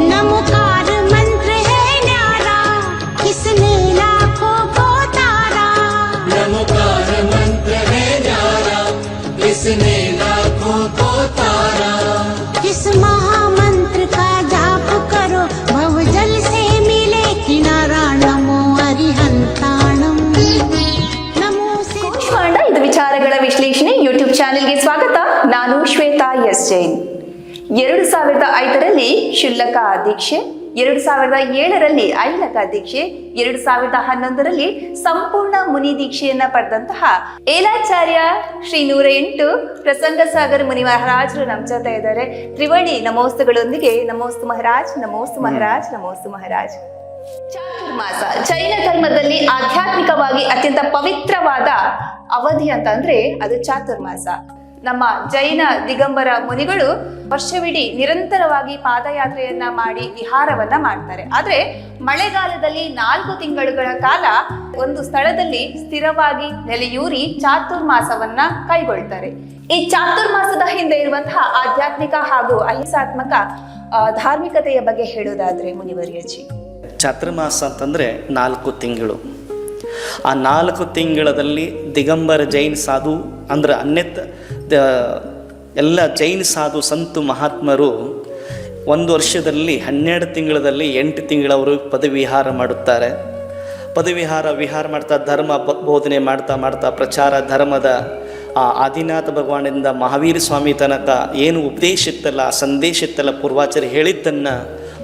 नमोकार मंत्र है न्यारा, किसने लाखों को तारा। नमोकार मंत्र है न्यारा, किसने लाखों को तारा। इस महामंत्र का जाप करो, भवजल से मिले किनारा। नमो अरिहंताणं नमो ಕೂಷ್ಮಾಂಡ ಇದು ವಿಚಾರಗಳ ವಿಶ್ಲೇಷಣೆ ಯೂಟ್ಯೂಬ್ ಚಾನೆಲ್ಗೆ ಸ್ವಾಗತ. ನಾನು ಶ್ವೇತಾ ಎಸ್ ಜೈನ್. 2005ರಲ್ಲಿ ಶುಲ್ಲಕ ದೀಕ್ಷೆ, 2007ರಲ್ಲಿ ಐಲಕ ದೀಕ್ಷೆ, 2011ರಲ್ಲಿ ಸಂಪೂರ್ಣ ಮುನಿ ದೀಕ್ಷೆಯನ್ನ ಪಡೆದಂತಹ ಏಲಾಚಾರ್ಯ ಶ್ರೀ 108 ಪ್ರಸಂಗ ಸಾಗರ್ ಮುನಿ ಮಹಾರಾಜರು ನಮ್ಮ ಜೊತೆ ಇದ್ದಾರೆ. ತ್ರಿವಳಿ ನಮೋಸ್ತುಗಳೊಂದಿಗೆ ನಮೋಸ್ತು ಮಹಾರಾಜ್, ನಮೋಸ್ತು ಮಹಾರಾಜ್, ನಮೋಸ್ತು ಮಹಾರಾಜ್. ಚಾತುರ್ಮಾಸ ಜೈನ ಧರ್ಮದಲ್ಲಿ ಆಧ್ಯಾತ್ಮಿಕವಾಗಿ ಅತ್ಯಂತ ಪವಿತ್ರವಾದ ಅವಧಿ ಅಂತ ಅಂದ್ರೆ ಅದು ಚಾತುರ್ಮಾಸ. ನಮ್ಮ ಜೈನ ದಿಗಂಬರ ಮುನಿಗಳು ವರ್ಷವಿಡೀ ನಿರಂತರವಾಗಿ ಪಾದಯಾತ್ರೆಯನ್ನ ಮಾಡಿ ವಿಹಾರವನ್ನ ಮಾಡ್ತಾರೆ. ಆದ್ರೆ ಮಳೆಗಾಲದಲ್ಲಿ 4 ತಿಂಗಳುಗಳ ಕಾಲ ಒಂದು ಸ್ಥಳದಲ್ಲಿ ಸ್ಥಿರವಾಗಿ ನೆಲೆಯೂರಿ ಚಾತುರ್ಮಾಸವನ್ನ ಕೈಗೊಳ್ತಾರೆ. ಈ ಚಾತುರ್ಮಾಸದ ಹಿಂದೆ ಇರುವಂತಹ ಆಧ್ಯಾತ್ಮಿಕ ಹಾಗೂ ಅಹಿಂಸಾತ್ಮಕ ಧಾರ್ಮಿಕತೆಯ ಬಗ್ಗೆ ಹೇಳೋದಾದ್ರೆ ಮುನಿವರಿಯಜಿ. ಚಾತುರ್ಮಾಸ ಅಂತಂದರೆ 4 ತಿಂಗಳು. ಆ 4 ತಿಂಗಳಲ್ಲಿ ದಿಗಂಬರ ಜೈನ್ ಸಾಧು ಅಂದ್ರೆ ಎಲ್ಲ ಜೈನ್ ಸಾಧು ಸಂತು ಮಹಾತ್ಮರು ಒಂದು ವರ್ಷದಲ್ಲಿ 12 ತಿಂಗಳಲ್ಲಿ 8 ತಿಂಗಳವರು ಪದವಿಹಾರ ಮಾಡುತ್ತಾರೆ. ವಿಹಾರ ಮಾಡ್ತಾ ಧರ್ಮ ಬೋಧನೆ ಮಾಡ್ತಾ ಪ್ರಚಾರ ಧರ್ಮದ ಆದಿನಾಥ ಭಗವಾನಿಂದ ಮಹಾವೀರ ಸ್ವಾಮಿ ತನಕ ಏನು ಉಪದೇಶ ಇತ್ತಲ್ಲ, ಸಂದೇಶ ಇತ್ತಲ್ಲ, ಪೂರ್ವಾಚಾರ್ಯ ಹೇಳಿದ್ದನ್ನು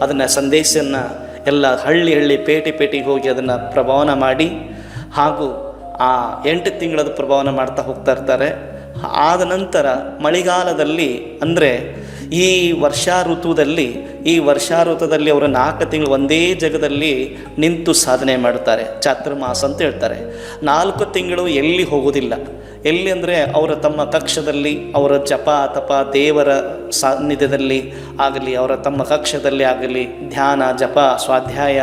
ಅದನ್ನು ಸಂದೇಶವನ್ನು ಎಲ್ಲ ಹಳ್ಳಿ ಪೇಟೆಗೆ ಹೋಗಿ ಅದನ್ನು ಪ್ರಭಾವನ ಮಾಡಿ ಹಾಗೂ ಆ 8 ತಿಂಗಳದ ಪ್ರಭಾವನ ಮಾಡ್ತಾ ಹೋಗ್ತಾ ಇರ್ತಾರೆ. ಆದ ನಂತರ ಮಳೆಗಾಲದಲ್ಲಿ ಅಂದರೆ ಈ ವರ್ಷಾ ಋತುದಲ್ಲಿ ಅವರು 4 ತಿಂಗಳು ಒಂದೇ ಜಾಗದಲ್ಲಿ ನಿಂತು ಸಾಧನೆ ಮಾಡ್ತಾರೆ. ಚಾತುರ್ಮಾಸ ಅಂತ ಹೇಳ್ತಾರೆ. 4 ತಿಂಗಳು ಎಲ್ಲಿ ಹೋಗೋದಿಲ್ಲ. ಎಲ್ಲಿ ಅಂದರೆ ಅವರ ತಮ್ಮ ಕಕ್ಷದಲ್ಲಿ ಅವರ ಜಪ ತಪ ದೇವರ ಸಾನ್ನಿಧ್ಯದಲ್ಲಿ ಆಗಲಿ, ಅವರ ತಮ್ಮ ಕಕ್ಷದಲ್ಲಿ ಆಗಲಿ ಧ್ಯಾನ ಜಪ ಸ್ವಾಧ್ಯಾಯ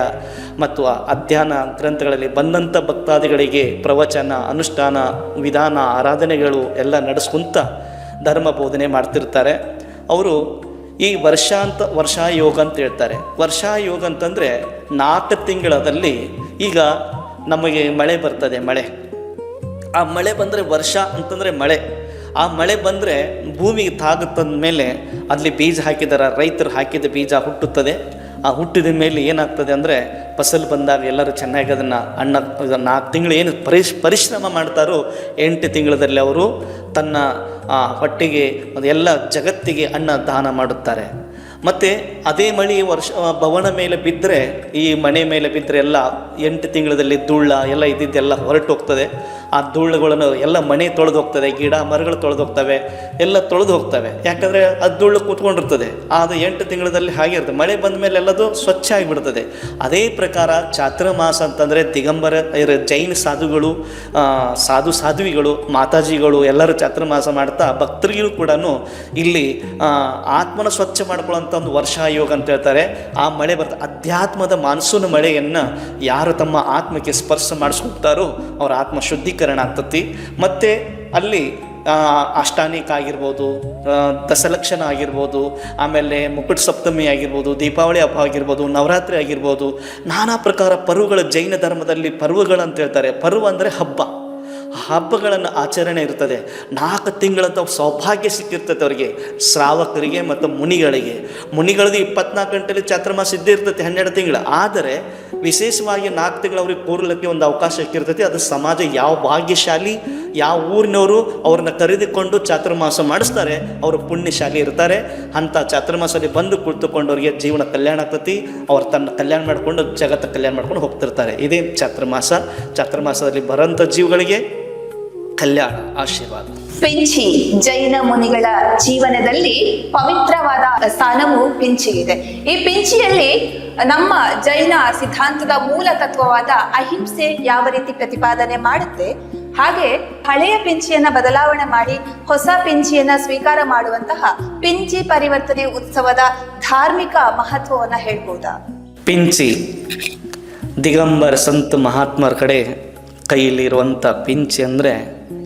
ಮತ್ತು ಅಧ್ಯಯನ ಗ್ರಂಥಗಳಲ್ಲಿ ಬಂದಂಥ ಭಕ್ತಾದಿಗಳಿಗೆ ಪ್ರವಚನ ಅನುಷ್ಠಾನ ವಿಧಾನ ಆರಾಧನೆಗಳು ಎಲ್ಲ ನಡೆಸ್ಕೊಂತ ಧರ್ಮ ಬೋಧನೆ ಮಾಡ್ತಿರ್ತಾರೆ. ಅವರು ಈ ವರ್ಷಾಯೋಗ ಅಂತ ಹೇಳ್ತಾರೆ. ವರ್ಷಾಯೋಗ ಅಂತಂದರೆ 4 ತಿಂಗಳಲ್ಲಿ ಈಗ ನಮಗೆ ಮಳೆ ಬರ್ತದೆ. ಆ ಮಳೆ ಬಂದರೆ ವರ್ಷ ಅಂತಂದರೆ ಮಳೆ. ಆ ಮಳೆ ಬಂದರೆ ಭೂಮಿಗೆ ತಾಗುತ್ತಂದ ಮೇಲೆ ಅಲ್ಲಿ ಬೀಜ ಹಾಕಿದಾರ ರೈತರು ಹಾಕಿದ ಬೀಜ ಹುಟ್ಟುತ್ತದೆ. ಆ ಹುಟ್ಟಿದ ಮೇಲೆ ಏನಾಗ್ತದೆ ಅಂದರೆ ಫಸಲು ಬಂದಾಗ ಎಲ್ಲರೂ ಚೆನ್ನಾಗಿ ಅದನ್ನು 4 ತಿಂಗಳು ಏನು ಪರಿಶ್ರಮ ಮಾಡ್ತಾರೋ 8 ತಿಂಗಳಲ್ಲಿ ಅವರು ತನ್ನ ಹೊಟ್ಟೆಗೆ ಎಲ್ಲ ಜಗತ್ತಿಗೆ ಅನ್ನ ದಾನ ಮಾಡುತ್ತಾರೆ. ಮತ್ತು ಅದೇ ಮಳೆ ಭವನ ಮೇಲೆ ಬಿದ್ದರೆ, ಈ ಮನೆ ಮೇಲೆ ಬಿದ್ದರೆ ಎಲ್ಲ 8 ತಿಂಗಳಲ್ಲಿ ಧೂಳ ಎಲ್ಲ ಇದ್ದಿದ್ದೆಲ್ಲ ಹೊರಟು ಹೋಗ್ತದೆ. ಆ ಧೂಳುಗಳನ್ನು ಎಲ್ಲ ಮನೆ ತೊಳೆದು ಹೋಗ್ತದೆ, ಗಿಡ ಮರಗಳು ತೊಳೆದು ಹೋಗ್ತವೆ, ಎಲ್ಲ ತೊಳೆದು ಹೋಗ್ತವೆ. ಯಾಕಂದರೆ ಅದು ಧೂಳು ಕೂತ್ಕೊಂಡಿರ್ತದೆ. ಅದು 8 ತಿಂಗಳಲ್ಲಿ ಹಾಗೆ ಇರ್ತದೆ. ಮಳೆ ಬಂದ ಮೇಲೆ ಎಲ್ಲದು ಸ್ವಚ್ಛ ಆಗಿಬಿಡ್ತದೆ. ಅದೇ ಪ್ರಕಾರ ಚಾತುರ್ಮಾಸ ಅಂತಂದರೆ ದಿಗಂಬರ ಜೈನ ಸಾಧುಗಳು ಸಾಧ್ವಿಗಳು ಮಾತಾಜಿಗಳು ಎಲ್ಲರೂ ಚಾತುರ್ಮಾಸ ಮಾಡ್ತಾ ಭಕ್ತರಿಗೂ ಕೂಡ ಇಲ್ಲಿ ಆತ್ಮನ ಸ್ವಚ್ಛ ಮಾಡ್ಕೊಳ್ಳೋಂಥ ಒಂದು ವರ್ಷಾಯೋಗ ಅಂತ ಹೇಳ್ತಾರೆ. ಆ ಮಳೆ ಬರ್ತದೆ. ಅಧ್ಯಾತ್ಮದ ಮಾನ್ಸೂನ್ ಮಳೆಯನ್ನು ಯಾರು ತಮ್ಮ ಆತ್ಮಕ್ಕೆ ಸ್ಪರ್ಶ ಮಾಡಿಸ್ಕೊಳ್ತಾರೋ ಅವ್ರ ಆತ್ಮ ಶುದ್ಧೀಕರಣ ಆಗ್ತತಿ. ಮತ್ತು ಅಲ್ಲಿ ಅಷ್ಟಾನಿಕ ಆಗಿರ್ಬೋದು, ದಶಲಕ್ಷಣ ಆಗಿರ್ಬೋದು, ಆಮೇಲೆ ಮುಕುಟ್ ಸಪ್ತಮಿ ಆಗಿರ್ಬೋದು, ದೀಪಾವಳಿ ಹಬ್ಬ ಆಗಿರ್ಬೋದು, ನವರಾತ್ರಿ ಆಗಿರ್ಬೋದು, ನಾನಾ ಪ್ರಕಾರ ಪರ್ವಗಳು ಜೈನ ಧರ್ಮದಲ್ಲಿ ಪರ್ವಗಳಂತ ಹೇಳ್ತಾರೆ. ಪರ್ವ ಅಂದರೆ ಹಬ್ಬಗಳನ್ನು ಆಚರಣೆ ಇರ್ತದೆ. 4 ತಿಂಗಳಂತ ಸೌಭಾಗ್ಯ ಸಿಕ್ಕಿರ್ತದೆ ಅವರಿಗೆ, ಶ್ರಾವಕರಿಗೆ ಮತ್ತು ಮುನಿಗಳದ್ದು 24 ಗಂಟೆಯಲ್ಲಿ ಚಾತುರ್ಮಾಸ ಇದ್ದೇ ಇರ್ತೈತೆ 12 ತಿಂಗಳು. ಆದರೆ ವಿಶೇಷವಾಗಿ 4 ತಿಂಗಳು ಅವ್ರಿಗೆ ಕೂರ್ಲಿಕ್ಕೆ ಒಂದು ಅವಕಾಶ ಸಿಕ್ಕಿರ್ತೈತಿ. ಅದು ಸಮಾಜ ಯಾವ ಭಾಗ್ಯಶಾಲಿ ಯಾವ ಊರಿನವರು ಅವ್ರನ್ನ ಕರೆದುಕೊಂಡು ಚಾತುರ್ಮಾಸ ಮಾಡಿಸ್ತಾರೆ ಅವರು ಪುಣ್ಯಶಾಲಿ ಇರ್ತಾರೆ. ಅಂಥ ಚಾತುರ್ಮಾಸದಲ್ಲಿ ಬಂದು ಕುಳಿತುಕೊಂಡವ್ರಿಗೆ ಜೀವನ ಕಲ್ಯಾಣ ಆಗ್ತತಿ. ಅವ್ರು ತನ್ನ ಕಲ್ಯಾಣ ಮಾಡಿಕೊಂಡು ಜಗತ್ತ ಕಲ್ಯಾಣ ಮಾಡ್ಕೊಂಡು ಹೋಗ್ತಿರ್ತಾರೆ. ಇದೇ ಚಾತುರ್ಮಾಸದಲ್ಲಿ ಬರೋಂಥ ಜೀವಗಳಿಗೆ ಕಲ್ಯಾಣ ಆಶೀರ್ವಾದ. ಪಿಂಚಿ ಜೈನ ಮುನಿಗಳ ಜೀವನದಲ್ಲಿ ಪವಿತ್ರವಾದ ಸ್ಥಾನವು ಪಿಂಚಿಗಿದೆ. ಈ ಪಿಂಚಿಯಲ್ಲಿ ನಮ್ಮ ಜೈನ ಸಿದ್ಧಾಂತದ ಮೂಲ ತತ್ವವಾದ ಅಹಿಂಸೆ ಯಾವ ರೀತಿ ಪ್ರತಿಪಾದನೆ ಮಾಡುತ್ತೆ, ಹಾಗೆ ಹಳೆಯ ಪಿಂಚಿಯನ್ನ ಬದಲಾವಣೆ ಮಾಡಿ ಹೊಸ ಪಿಂಚಿಯನ್ನ ಸ್ವೀಕಾರ ಮಾಡುವಂತಹ ಪಿಂಚಿ ಪರಿವರ್ತನೆ ಉತ್ಸವದ ಧಾರ್ಮಿಕ ಮಹತ್ವವನ್ನ ಹೇಳ್ಬೋದಾ? ಪಿಂಚಿ ದಿಗಂಬರ ಸಂತ ಮಹಾತ್ಮರ ಕಡೆ ಕೈಯಲ್ಲಿರುವಂಥ ಪಿಂಚಿ ಅಂದರೆ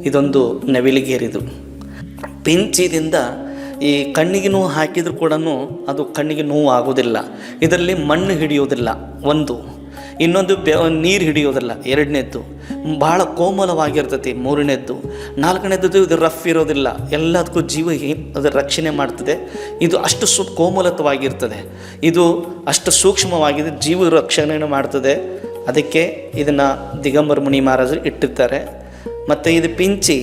ಇದೊಂದು ನವಿಲಿಗೇರಿದು. ಪಿಂಚಿದಿಂದ ಈ ಕಣ್ಣಿಗೆ ನೋವು ಹಾಕಿದರೂ ಕೂಡ ಅದು ಕಣ್ಣಿಗೆ ನೋವು ಆಗೋದಿಲ್ಲ. ಇದರಲ್ಲಿ ಮಣ್ಣು ಹಿಡಿಯೋದಿಲ್ಲ ಒಂದು, ಇನ್ನೊಂದು ನೀರು ಹಿಡಿಯೋದಿಲ್ಲ ಎರಡನೇದ್ದು, ಭಾಳ ಕೋಮಲವಾಗಿರ್ತೈತಿ ಮೂರನೇದ್ದು, ನಾಲ್ಕನೇದ್ದು ಇದು ರಫ್ ಇರೋದಿಲ್ಲ, ಎಲ್ಲದಕ್ಕೂ ಜೀವ ಅದರ ರಕ್ಷಣೆ ಮಾಡ್ತದೆ. ಇದು ಅಷ್ಟು ಕೋಮಲತವಾಗಿರ್ತದೆ, ಇದು ಅಷ್ಟು ಸೂಕ್ಷ್ಮವಾಗಿದೆ, ಜೀವ ರಕ್ಷಣೆ ಮಾಡ್ತದೆ. ಅದಕ್ಕೆ ಇದನ್ನು ದಿಗಂಬರ ಮುನಿ ಮಹಾರಾಜರು ಇಟ್ಟಿರ್ತಾರೆ. ಮತ್ತು ಇದು ಪಿಂಚಿ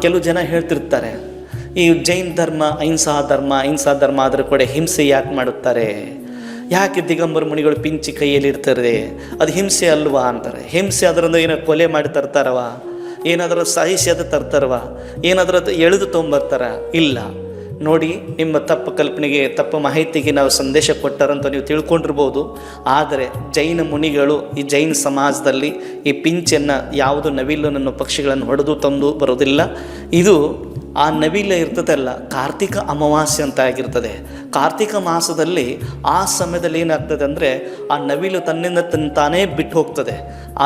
ಕೆಲವು ಜನ ಹೇಳ್ತಿರ್ತಾರೆ, ಈ ಜೈನ ಧರ್ಮ ಅಹಿಂಸಾ ಧರ್ಮ ಅದರ ಕಡೆ ಹಿಂಸೆ ಯಾಕೆ ಮಾಡುತ್ತಾರೆ, ಯಾಕೆ ದಿಗಂಬರ ಮುನಿಗಳು ಪಿಂಚಿ ಕೈಯಲ್ಲಿ ಇರ್ತಾರೆ, ಅದು ಹಿಂಸೆ ಅಲ್ವಾ ಅಂತಾರೆ. ಹಿಂಸೆ ಅದರಿಂದ ಏನೋ ಕೊಲೆ ಮಾಡಿ ತರ್ತಾರವ, ಏನಾದರೂ ಸಹಿಸಿ ಅದು ತರ್ತಾರವ, ಏನಾದರೂ ಅದು ಎಳೆದು ತೊಗೊಂಬರ್ತಾರ? ಇಲ್ಲ. ನೋಡಿ, ನಿಮ್ಮ ತಪ್ಪು ಕಲ್ಪನೆಗೆ ತಪ್ಪು ಮಾಹಿತಿಗೆ ನಾವು ಸಂದೇಶ ಕೊಟ್ಟಾರಂತ ನೀವು ತಿಳ್ಕೊಂಡಿರ್ಬೋದು. ಆದರೆ ಜೈನ ಮುನಿಗಳು ಈ ಜೈನ ಸಮಾಜದಲ್ಲಿ ಈ ಪಿಂಚನ್ನು ಯಾವುದು ನವಿಲನ್ನು ಪಕ್ಷಿಗಳನ್ನು ಹೊಡೆದು ತಂದು ಬರೋದಿಲ್ಲ. ಇದು ಆ ನವಿಲ ಇರ್ತದಲ್ಲ, ಕಾರ್ತಿಕ ಅಮಾವಾಸ್ಯೆ ಅಂತ ಆಗಿರ್ತದೆ. ಕಾರ್ತಿಕ ಮಾಸದಲ್ಲಿ ಆ ಸಮಯದಲ್ಲಿ ಏನಾಗ್ತದೆ ಅಂದರೆ ಆ ನವಿಲು ತನ್ನಿಂದ ತಾನೇ ಬಿಟ್ಟು ಹೋಗ್ತದೆ.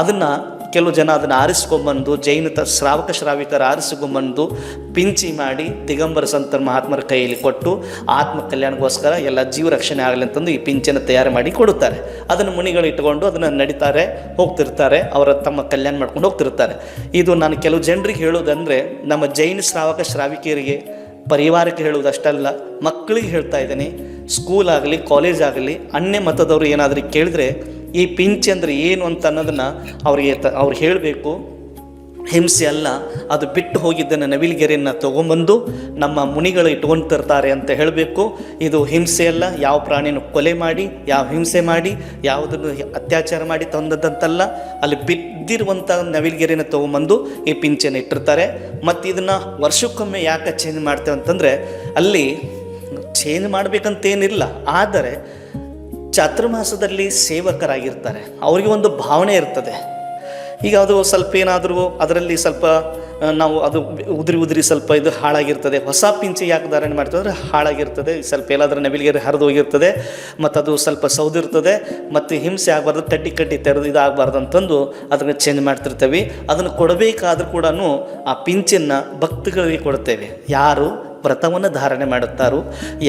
ಅದನ್ನು ಕೆಲವು ಜನ ಅದನ್ನು ಆರಿಸ್ಕೊಂಬಂದು ಜೈನ ಶ್ರಾವಿಕರು ಆರಿಸ್ಕೊಂಬಂದು ಪಿಂಚಿ ಮಾಡಿ ದಿಗಂಬರ ಸಂತರ ಮಹಾತ್ಮರ ಕೈಯಲ್ಲಿ ಕೊಟ್ಟು ಆತ್ಮ ಕಲ್ಯಾಣಕ್ಕೋಸ್ಕರ ಎಲ್ಲ ಜೀವ ರಕ್ಷಣೆ ಆಗಲಿ ಅಂತಂದು ಈ ಪಿಂಚನ್ನು ತಯಾರು ಮಾಡಿ ಕೊಡುತ್ತಾರೆ. ಅದನ್ನು ಮುನಿಗಳು ಇಟ್ಕೊಂಡು ಅದನ್ನು ನಡೀತಾರೆ, ಹೋಗ್ತಿರ್ತಾರೆ, ಅವರ ತಮ್ಮ ಕಲ್ಯಾಣ ಮಾಡ್ಕೊಂಡು ಹೋಗ್ತಿರ್ತಾರೆ. ಇದು ನಾನು ಕೆಲವು ಜನರಿಗೆ ಹೇಳೋದಂದರೆ, ನಮ್ಮ ಜೈನ ಶ್ರಾವಿಕರಿಗೆ ಪರಿವಾರಕ್ಕೆ ಹೇಳುವುದಷ್ಟಲ್ಲ, ಮಕ್ಕಳಿಗೆ ಹೇಳ್ತಾ ಇದ್ದೀನಿ. ಸ್ಕೂಲ್ ಆಗಲಿ ಕಾಲೇಜ್ ಆಗಲಿ ಅನ್ಯ ಮತದವರು ಏನಾದರೂ ಕೇಳಿದ್ರೆ ಈ ಪಿಂಚಿ ಅಂದರೆ ಏನು ಅಂತ ಅನ್ನೋದನ್ನು ಅವ್ರು ಹೇಳಬೇಕು. ಹಿಂಸೆ ಅಲ್ಲ, ಅದು ಬಿಟ್ಟು ಹೋಗಿದ್ದನ್ನು ನವಿಲುಗೆರೆಯನ್ನು ತೊಗೊಂಬಂದು ನಮ್ಮ ಮುನಿಗಳು ಇಟ್ಕೊಳ್ತಿರ್ತಾರೆ ಅಂತ ಹೇಳಬೇಕು. ಇದು ಹಿಂಸೆ ಅಲ್ಲ, ಯಾವ ಪ್ರಾಣಿನೂ ಕೊಲೆ ಮಾಡಿ, ಯಾವ ಹಿಂಸೆ ಮಾಡಿ, ಯಾವುದನ್ನು ಅತ್ಯಾಚಾರ ಮಾಡಿ ತಂದದ್ದಂತಲ್ಲ. ಅಲ್ಲಿ ಬಿದ್ದಿರುವಂಥ ನವಿಲುಗೆರೆಯನ್ನು ತೊಗೊಂಬಂದು ಈ ಪಿಂಚನ್ನು ಇಟ್ಟಿರ್ತಾರೆ. ಮತ್ತು ಇದನ್ನು ವರ್ಷಕ್ಕೊಮ್ಮೆ ಯಾಕೆ ಚೇಂಜ್ ಮಾಡ್ತೇವೆ ಅಂತಂದರೆ, ಅಲ್ಲಿ ಚೇಂಜ್ ಮಾಡಬೇಕಂತೇನಿಲ್ಲ, ಆದರೆ ಚಾತುರ್ಮಾಸದಲ್ಲಿ ಸೇವಕರಾಗಿರ್ತಾರೆ, ಅವರಿಗೆ ಒಂದು ಭಾವನೆ ಇರ್ತದೆ. ಈಗ ಅದು ಸ್ವಲ್ಪ ಏನಾದರೂ ಅದರಲ್ಲಿ ಸ್ವಲ್ಪ ನಾವು ಅದು ಉದುರಿ ಸ್ವಲ್ಪ ಇದು ಹಾಳಾಗಿರ್ತದೆ. ಹೊಸ ಪಿಂಚಿ ಯಾಕೆ ಧಾರಣೆ ಮಾಡ್ತೀವಿ ಅಂದರೆ ಹಾಳಾಗಿರ್ತದೆ, ಸ್ವಲ್ಪ ಎಲ್ಲಾದರೂ ನವಿಲಿಗೆ ಹರಿದು ಹೋಗಿರ್ತದೆ, ಮತ್ತು ಅದು ಸ್ವಲ್ಪ ಸೌದಿರ್ತದೆ, ಮತ್ತು ಹಿಂಸೆ ಆಗಬಾರ್ದು, ಕಡ್ಡಿ ತೆರೆದು ಇದಾಗಬಾರ್ದು ಅಂತಂದು ಅದನ್ನು ಚೇಂಜ್ ಮಾಡ್ತಿರ್ತೇವೆ. ಅದನ್ನು ಕೊಡಬೇಕಾದ್ರೂ ಕೂಡ ಆ ಪಿಂಚನ್ನು ಭಕ್ತಗಳಿಗೆ ಕೊಡ್ತೇವೆ. ಯಾರು ವ್ರತವನ್ನು ಧಾರಣೆ ಮಾಡುತ್ತಾರೋ,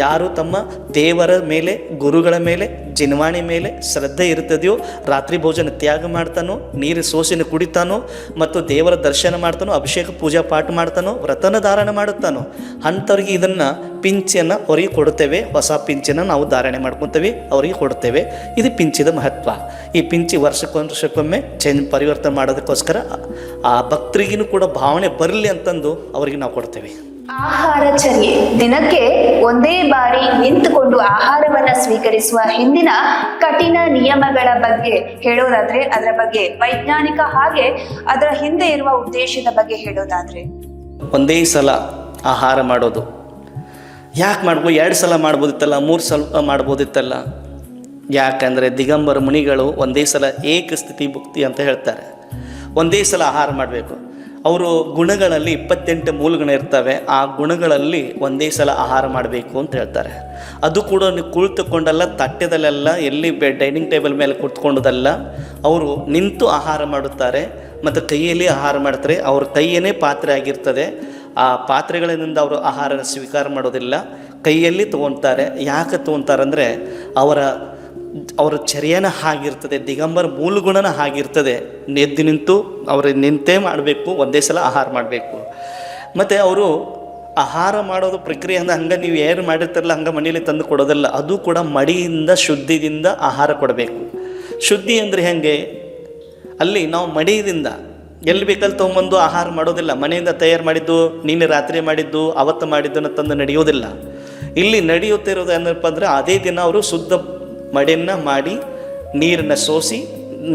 ಯಾರು ತಮ್ಮ ದೇವರ ಮೇಲೆ, ಗುರುಗಳ ಮೇಲೆ, ಜಿನವಾಣಿ ಮೇಲೆ ಶ್ರದ್ಧೆ ಇರ್ತದೆಯೋ, ರಾತ್ರಿ ಭೋಜನ ತ್ಯಾಗ ಮಾಡ್ತಾನೋ, ನೀರು ಸೋಸಿನ ಕುಡಿತಾನೋ, ಮತ್ತು ದೇವರ ದರ್ಶನ ಮಾಡ್ತಾನೋ, ಅಭಿಷೇಕ ಪೂಜಾ ಪಾಠ ಮಾಡ್ತಾನೋ, ವ್ರತನ ಧಾರಣೆ ಮಾಡುತ್ತಾನೋ, ಅಂಥವ್ರಿಗೆ ಇದನ್ನು ಪಿಂಚಿಯನ್ನು ಅವರಿಗೆ ಕೊಡುತ್ತೇವೆ. ಹೊಸ ಪಿಂಚನ್ನು ನಾವು ಧಾರಣೆ ಮಾಡ್ಕೊತೇವೆ, ಅವರಿಗೆ ಕೊಡ್ತೇವೆ. ಇದು ಪಿಂಚಿದ ಮಹತ್ವ. ಈ ಪಿಂಚಿ ವರ್ಷಕ್ಕೊಮ್ಮೆ ಪರಿವರ್ತನೆ ಮಾಡೋದಕ್ಕೋಸ್ಕರ ಆ ಭಕ್ತರಿಗೂ ಕೂಡ ಭಾವನೆ ಬರಲಿ ಅಂತಂದು ಅವರಿಗೆ ನಾವು ಕೊಡ್ತೇವೆ. ಆಹಾರಚರ್ಯೆ. ದಿನಕ್ಕೆ ಒಂದೇ ಬಾರಿ ನಿಂತುಕೊಂಡು ಆಹಾರವನ್ನ ಸ್ವೀಕರಿಸುವ ಹಿಂದಿನ ಕಠಿಣ ನಿಯಮಗಳ ಬಗ್ಗೆ ಹೇಳೋದಾದ್ರೆ, ಅದರ ಬಗ್ಗೆ ವೈಜ್ಞಾನಿಕ ಹಾಗೆ ಅದರ ಹಿಂದೆ ಇರುವ ಉದ್ದೇಶದ ಬಗ್ಗೆ ಹೇಳೋದಾದ್ರೆ, ಒಂದೇ ಸಲ ಆಹಾರ ಮಾಡೋದು ಯಾಕೆ ಮಾಡ್ಬೋದು? 2 ಸಲ ಮಾಡ್ಬೋದಿತ್ತಲ್ಲ, 3 ಸಲ ಮಾಡ್ಬೋದಿತ್ತಲ್ಲ. ಯಾಕಂದರೆ ದಿಗಂಬರ ಮುನಿಗಳು ಒಂದೇ ಸಲ ಏಕಸ್ಥಿತಿ ಭುಕ್ತಿ ಅಂತ ಹೇಳ್ತಾರೆ. ಒಂದೇ ಸಲ ಆಹಾರ ಮಾಡಬೇಕು. ಅವರು ಗುಣಗಳಲ್ಲಿ 28 ಮೂಲಗುಣ ಇರ್ತವೆ. ಆ ಗುಣಗಳಲ್ಲಿ ಒಂದೇ ಸಲ ಆಹಾರ ಮಾಡಬೇಕು ಅಂತ ಹೇಳ್ತಾರೆ. ಅದು ಕೂಡ ನೀವು ಕುಳಿತುಕೊಂಡಲ್ಲ, ತಟ್ಟೆದಲ್ಲೆಲ್ಲ, ಎಲ್ಲಿ ಡೈನಿಂಗ್ ಟೇಬಲ್ ಮೇಲೆ ಕುಳಿತುಕೊಂಡದಲ್ಲ, ಅವರು ನಿಂತು ಆಹಾರ ಮಾಡುತ್ತಾರೆ ಮತ್ತು ಕೈಯಲ್ಲಿ ಆಹಾರ ಮಾಡ್ತಾರೆ. ಅವ್ರ ಕೈಯೇ ಪಾತ್ರೆ ಆಗಿರ್ತದೆ. ಆ ಪಾತ್ರೆಗಳಿಂದ ಅವರು ಆಹಾರ ಸ್ವೀಕಾರ ಮಾಡೋದಿಲ್ಲ, ಕೈಯಲ್ಲಿ ತೊಗೊತಾರೆ. ಯಾಕೆ ತೊಗೊತಾರಂದರೆ ಅವರ ಚರ್ಯನ ಹಾಗಿರ್ತದೆ, ದಿಗಂಬರ ಮೂಲಗುಣನ ಹಾಗಿರ್ತದೆ. ಎದ್ದು ನಿಂತು ಅವರು ನಿಂತೇ ಮಾಡಬೇಕು, ಒಂದೇ ಸಲ ಆಹಾರ ಮಾಡಬೇಕು. ಮತ್ತು ಅವರು ಆಹಾರ ಮಾಡೋದು ಪ್ರಕ್ರಿಯೆ ಅಂದರೆ ಹಂಗೆ ನೀವು ಏನು ಮಾಡಿರ್ತಾರಲ್ಲ ಹಂಗೆ ಮನೆಯಲ್ಲಿ ತಂದು ಕೊಡೋದಲ್ಲ. ಅದು ಕೂಡ ಮಡಿಯಿಂದ ಶುದ್ಧಿದಿಂದ ಆಹಾರ ಕೊಡಬೇಕು. ಶುದ್ಧಿ ಅಂದರೆ ಹೇಗೆ? ಅಲ್ಲಿ ನಾವು ಮಡಿಯಿಂದ ಎಲ್ಲಿ ಬೇಕಲ್ಲಿ ತೊಗೊಂಬಂದು ಆಹಾರ ಮಾಡೋದಿಲ್ಲ. ಮನೆಯಿಂದ ತಯಾರು ಮಾಡಿದ್ದು, ನೀನು ರಾತ್ರಿ ಮಾಡಿದ್ದು, ಅವತ್ತು ಮಾಡಿದ್ದನ್ನು ತಂದು ನಡೆಯೋದಿಲ್ಲ. ಇಲ್ಲಿ ನಡೆಯುತ್ತಿರೋದು ಏನಪ್ಪ ಅಂದರೆ, ಅದೇ ದಿನ ಅವರು ಶುದ್ಧ ಮಡಿಯನ್ನು ಮಾಡಿ, ನೀರನ್ನು ಸೋಸಿ,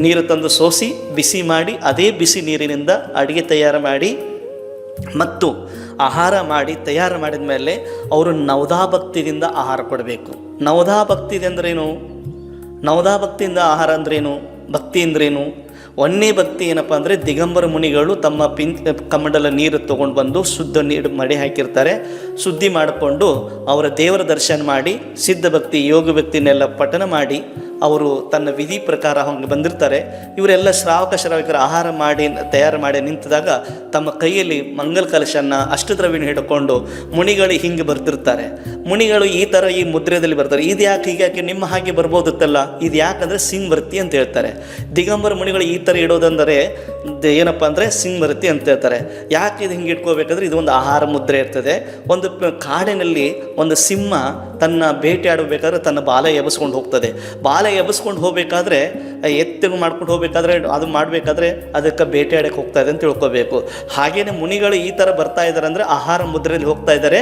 ನೀರು ತಂದು ಸೋಸಿ ಬಿಸಿ ಮಾಡಿ, ಅದೇ ಬಿಸಿ ನೀರಿನಿಂದ ಅಡುಗೆ ತಯಾರು ಮಾಡಿ ಮತ್ತು ಆಹಾರ ಮಾಡಿ ತಯಾರು ಮಾಡಿದ ಮೇಲೆ ಅವರು ನವದಾಭಕ್ತಿಯಿಂದ ಆಹಾರ ಕೊಡಬೇಕು. ನವದಾಭಕ್ತಿ ಅಂದ್ರೇನು? ನವದಾಭಕ್ತಿಯಿಂದ ಆಹಾರ ಅಂದ್ರೇನು? ಭಕ್ತಿ ಅಂದ್ರೇನು? ಒಂದೇ ಭಕ್ತಿ ಏನಪ್ಪ ಅಂದರೆ, ದಿಗಂಬರ ಮುನಿಗಳು ತಮ್ಮ ಕಮಂಡಲ ನೀರು ತೊಗೊಂಡು ಬಂದು ಶುದ್ಧ ನೀರು ಮಡಿ ಹಾಕಿರ್ತಾರೆ. ಶುದ್ಧಿ ಮಾಡಿಕೊಂಡು ಅವರ ದೇವರ ದರ್ಶನ ಮಾಡಿ, ಸಿದ್ಧ ಭಕ್ತಿ, ಯೋಗ ಭಕ್ತಿನೆಲ್ಲ ಪಠನ ಮಾಡಿ ಅವರು ತನ್ನ ವಿಧಿ ಪ್ರಕಾರ ಹಂಗೆ ಬಂದಿರ್ತಾರೆ. ಇವರೆಲ್ಲ ಶ್ರಾವಕರ ಆಹಾರ ತಯಾರು ಮಾಡಿ ನಿಂತಿದಾಗ ತಮ್ಮ ಕೈಯಲ್ಲಿ ಮಂಗಲ ಕಲಶನ ಅಷ್ಟದ್ರವ್ಯನ ಹಿಡ್ಕೊಂಡು ಮುನಿಗಳು ಹಿಂಗೆ ಬರ್ತಿರ್ತಾರೆ. ಮುನಿಗಳು ಈ ಥರ ಈ ಮುದ್ರೆಯಲ್ಲಿ ಬರ್ತಾರೆ. ಇದು ಯಾಕೆ ಹೀಗಾಕೆ ನಿಮ್ಮ ಹಾಗೆ ಬರ್ಬೋದಿತ್ತಲ್ಲ, ಇದು ಯಾಕಂದರೆ ಸಿಂಹವರ್ತಿ ಅಂತ ಹೇಳ್ತಾರೆ. ದಿಗಂಬರ ಮುನಿಗಳು ಈ ಥರ ಇಡೋದಂದರೆ ಏನಪ್ಪ ಅಂದರೆ ಸಿಂಹವರ್ತಿ ಅಂತ ಹೇಳ್ತಾರೆ. ಯಾಕೆ ಇದು ಹಿಂಗೆ ಇಟ್ಕೋಬೇಕಾದ್ರೆ ಇದು ಒಂದು ಆಹಾರ ಮುದ್ರೆ ಇರ್ತದೆ. ಒಂದು ಕಾಡಿನಲ್ಲಿ ಒಂದು ಸಿಂಹ ತನ್ನ ಬೇಟೆಯಾಡಬೇಕಾದ್ರೆ ತನ್ನ ಬಾಲ ಎಬ್ಬಿಸ್ಕೊಂಡು ಹೋಗ್ತದೆ. ಬಾಲ ಎಬ್ಬಿಸ್ಕೊಂಡು ಹೋಗಬೇಕಾದ್ರೆ ಎತ್ತಿಗೆ ಮಾಡ್ಕೊಂಡು ಹೋಗಬೇಕಾದ್ರೆ ಅದು ಮಾಡಬೇಕಾದ್ರೆ ಅದಕ್ಕೆ ಬೇಟೆಯಾಡಕ್ಕೆ ಹೋಗ್ತಾ ಇದೆ ಅಂತ ತಿಳ್ಕೊಬೇಕು. ಹಾಗೇನೆ ಮುನಿಗಳು ಈ ಥರ ಬರ್ತಾ ಇದ್ದಾರೆ ಅಂದರೆ ಆಹಾರ ಮುದ್ರೆಯಲ್ಲಿ ಹೋಗ್ತಾ ಇದ್ದಾರೆ.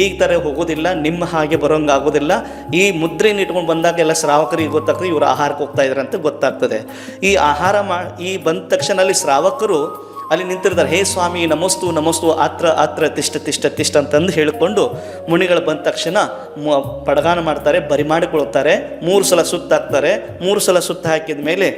ಈ ಥರ ಹೋಗೋದಿಲ್ಲ, ನಿಮ್ಮ ಹಾಗೆ ಬರೋಂಗೆ ಆಗೋದಿಲ್ಲ. ಈ ಮುದ್ರೆನ ಇಟ್ಕೊಂಡು ಬಂದಾಗ ಎಲ್ಲ ಶ್ರಾವಕರಿಗೆ ಗೊತ್ತಾಗ್ತದೆ ಇವರು ಆಹಾರಕ್ಕೆ ಹೋಗ್ತಾ ಇದ್ದಾರೆ ಅಂತ ಗೊತ್ತಾಗ್ತದೆ. ಈ ಆಹಾರ ಈ ಬಂದ ತಕ್ಷಣ ಅಲ್ಲಿ ಶ್ರಾವಕರು ಅಲ್ಲಿ ನಿಂತಿರ್ತಾರೆ. ಹೇ ಸ್ವಾಮಿ ನಮಸ್ತು ನಮಸ್ತು ಅತ್ರ ತಿಷ್ಟ ಅಂತಂದು ಹೇಳಿಕೊಂಡು ಮುನಿಗಳು ಬಂದ ತಕ್ಷಣ ಪಡಗಾನ ಮಾಡ್ತಾರೆ, ಬರಿ ಮಾಡಿಕೊಳ್ತಾರೆ. 3 ಸಲ ಸುತ್ತ ಹಾಕ್ತಾರೆ. 3 ಸಲ ಸುತ್ತ ಹಾಕಿದ ಮೇಲೆ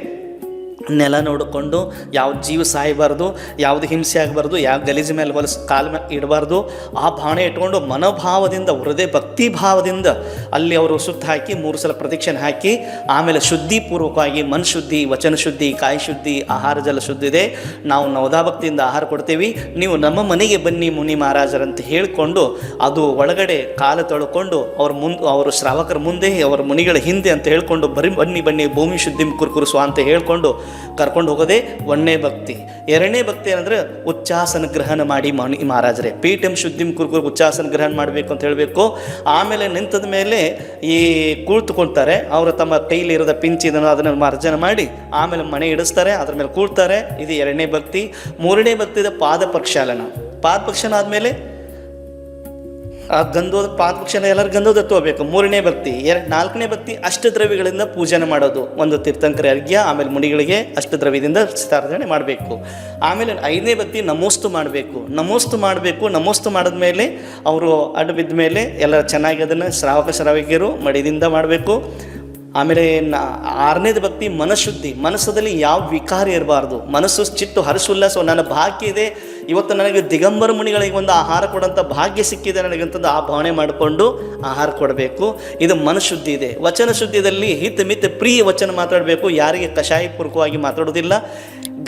ನೆಲ ನೋಡಿಕೊಂಡು ಯಾವ್ದು ಜೀವ ಸಾಯಬಾರ್ದು, ಯಾವುದು ಹಿಂಸೆ ಆಗಬಾರ್ದು, ಯಾವ ಗಲೀಜು ಮೇಲೆ ಕಾಲ ಮೇಲೆ ಇಡಬಾರ್ದು, ಆ ಭಾವನೆ ಇಟ್ಕೊಂಡು ಮನೋಭಾವದಿಂದ ಹೃದಯ ಭಕ್ತಿ ಭಾವದಿಂದ ಅಲ್ಲಿ ಅವರು ಸುತ್ತ ಹಾಕಿ 3 ಸಲ ಪ್ರದಕ್ಷಿಣೆ ಹಾಕಿ ಆಮೇಲೆ ಶುದ್ಧಿಪೂರ್ವಕವಾಗಿ ಮನಶುದ್ಧಿ, ವಚನ ಶುದ್ಧಿ, ಕಾಯಿ ಶುದ್ಧಿ, ಆಹಾರ ಜಲ ಶುದ್ಧಿ ಇದೆ, ನಾವು ನವದಾಭಕ್ತಿಯಿಂದ ಆಹಾರ ಕೊಡ್ತೀವಿ, ನೀವು ನಮ್ಮ ಮನೆಗೆ ಬನ್ನಿ ಮುನಿ ಮಹಾರಾಜರಂತ ಹೇಳಿಕೊಂಡು ಅದು ಒಳಗಡೆ ಕಾಲು ತೊಳ್ಕೊಂಡು ಅವರು ಶ್ರಾವಕರ ಮುಂದೆ ಅವರ ಮುನಿಗಳ ಹಿಂದೆ ಅಂತ ಹೇಳ್ಕೊಂಡು ಬನ್ನಿ ಭೂಮಿ ಶುದ್ಧಿ ಕುರ್ಕುರಿಸುವ ಅಂತ ಹೇಳ್ಕೊಂಡು ಕರ್ಕೊಂಡು ಹೋಗೋದೇ ಒಂದನೇ ಭಕ್ತಿ. 2ನೇ ಭಕ್ತಿ ಏನಂದರೆ ಉಚ್ಚಾಸನ ಗ್ರಹಣ ಮಾಡಿ ಮಹಾರಾಜರೇ ಪೀಠಂ ಶುದ್ಧಿಂ ಕುರ್ಕುರು ಉಚ್ಚಾಸನ ಗ್ರಹಣ ಮಾಡಬೇಕು ಅಂತ ಹೇಳಬೇಕು. ಆಮೇಲೆ ನಿಂತದ ಮೇಲೆ ಈ ಕುಳಿತುಕೊಳ್ತಾರೆ. ಅವರು ತಮ್ಮ ಕೈಲಿರೋದ ಪಿಂಚಿದನ್ನು ಅದನ್ನು ಮಾರ್ಜನ ಮಾಡಿ ಆಮೇಲೆ ಮನೆ ಇಡಿಸ್ತಾರೆ, ಅದ್ರ ಮೇಲೆ ಕೂಳ್ತಾರೆ. ಇದು 2ನೇ ಭಕ್ತಿ. 3ನೇ ಭಕ್ತಿದ ಪಾದ ಪ್ರಕ್ಷಾಲನ ಆದಮೇಲೆ ಪಾದಪಕ್ಷನ ಎಲ್ಲರೂ ಗಂಧೋದ ತಗೋಬೇಕು. 3ನೇ ಭಕ್ತಿ. 4ನೇ ಭಕ್ತಿ ಅಷ್ಟದ್ರವ್ಯಗಳಿಂದ ಪೂಜನೆ ಮಾಡೋದು. ಒಂದು ತೀರ್ಥಂಕರ ಅರ್ಘ್ಯ, ಆಮೇಲೆ ಮುನಿಗಳಿಗೆ ಅಷ್ಟದ್ರವ್ಯದಿಂದ ಸ್ಥಾಪನೆ ಮಾಡಬೇಕು. ಆಮೇಲೆ 5ನೇ ಭಕ್ತಿ ನಮೋಸ್ತು ಮಾಡಬೇಕು. ನಮೋಸ್ತು ಮಾಡಿದ್ಮೇಲೆ ಅವರು ಅಡ್ಡ ಬಿದ್ದ ಮೇಲೆ ಎಲ್ಲ ಚೆನ್ನಾಗಿ ಅದನ್ನು ಶ್ರಾವಕಿಯರು ಮಡಿದಿಂದ ಮಾಡಬೇಕು. ಆಮೇಲೆ 6ನೇದು ಭಕ್ತಿ ಮನಶುದ್ಧಿ. ಮನಸ್ಸದಲ್ಲಿ ಯಾವ ವಿಕಾರ ಇರಬಾರ್ದು. ಮನಸ್ಸು ಚಿತ್ತು ಹರ್ಷೋಲ್ಲಾಸ, ನನ್ನ ಭಾಗ್ಯ ಇದೆ, ಇವತ್ತು ನನಗೆ ದಿಗಂಬರ ಮುನಿಗಳಿಗೆ ಒಂದು ಆಹಾರ ಕೊಡೋಂಥ ಭಾಗ್ಯ ಸಿಕ್ಕಿದೆ ನನಗಂತಂದು ಆ ಭಾವನೆ ಮಾಡಿಕೊಂಡು ಆಹಾರ ಕೊಡಬೇಕು. ಇದು ಮನಶುದ್ಧಿ ಇದೆ. ವಚನ ಶುದ್ಧಿಯಲ್ಲಿ ಹಿತ ಪ್ರಿಯ ವಚನ ಮಾತಾಡಬೇಕು. ಯಾರಿಗೆ ಕಷಾಯಪೂರ್ವಕವಾಗಿ ಮಾತಾಡೋದಿಲ್ಲ,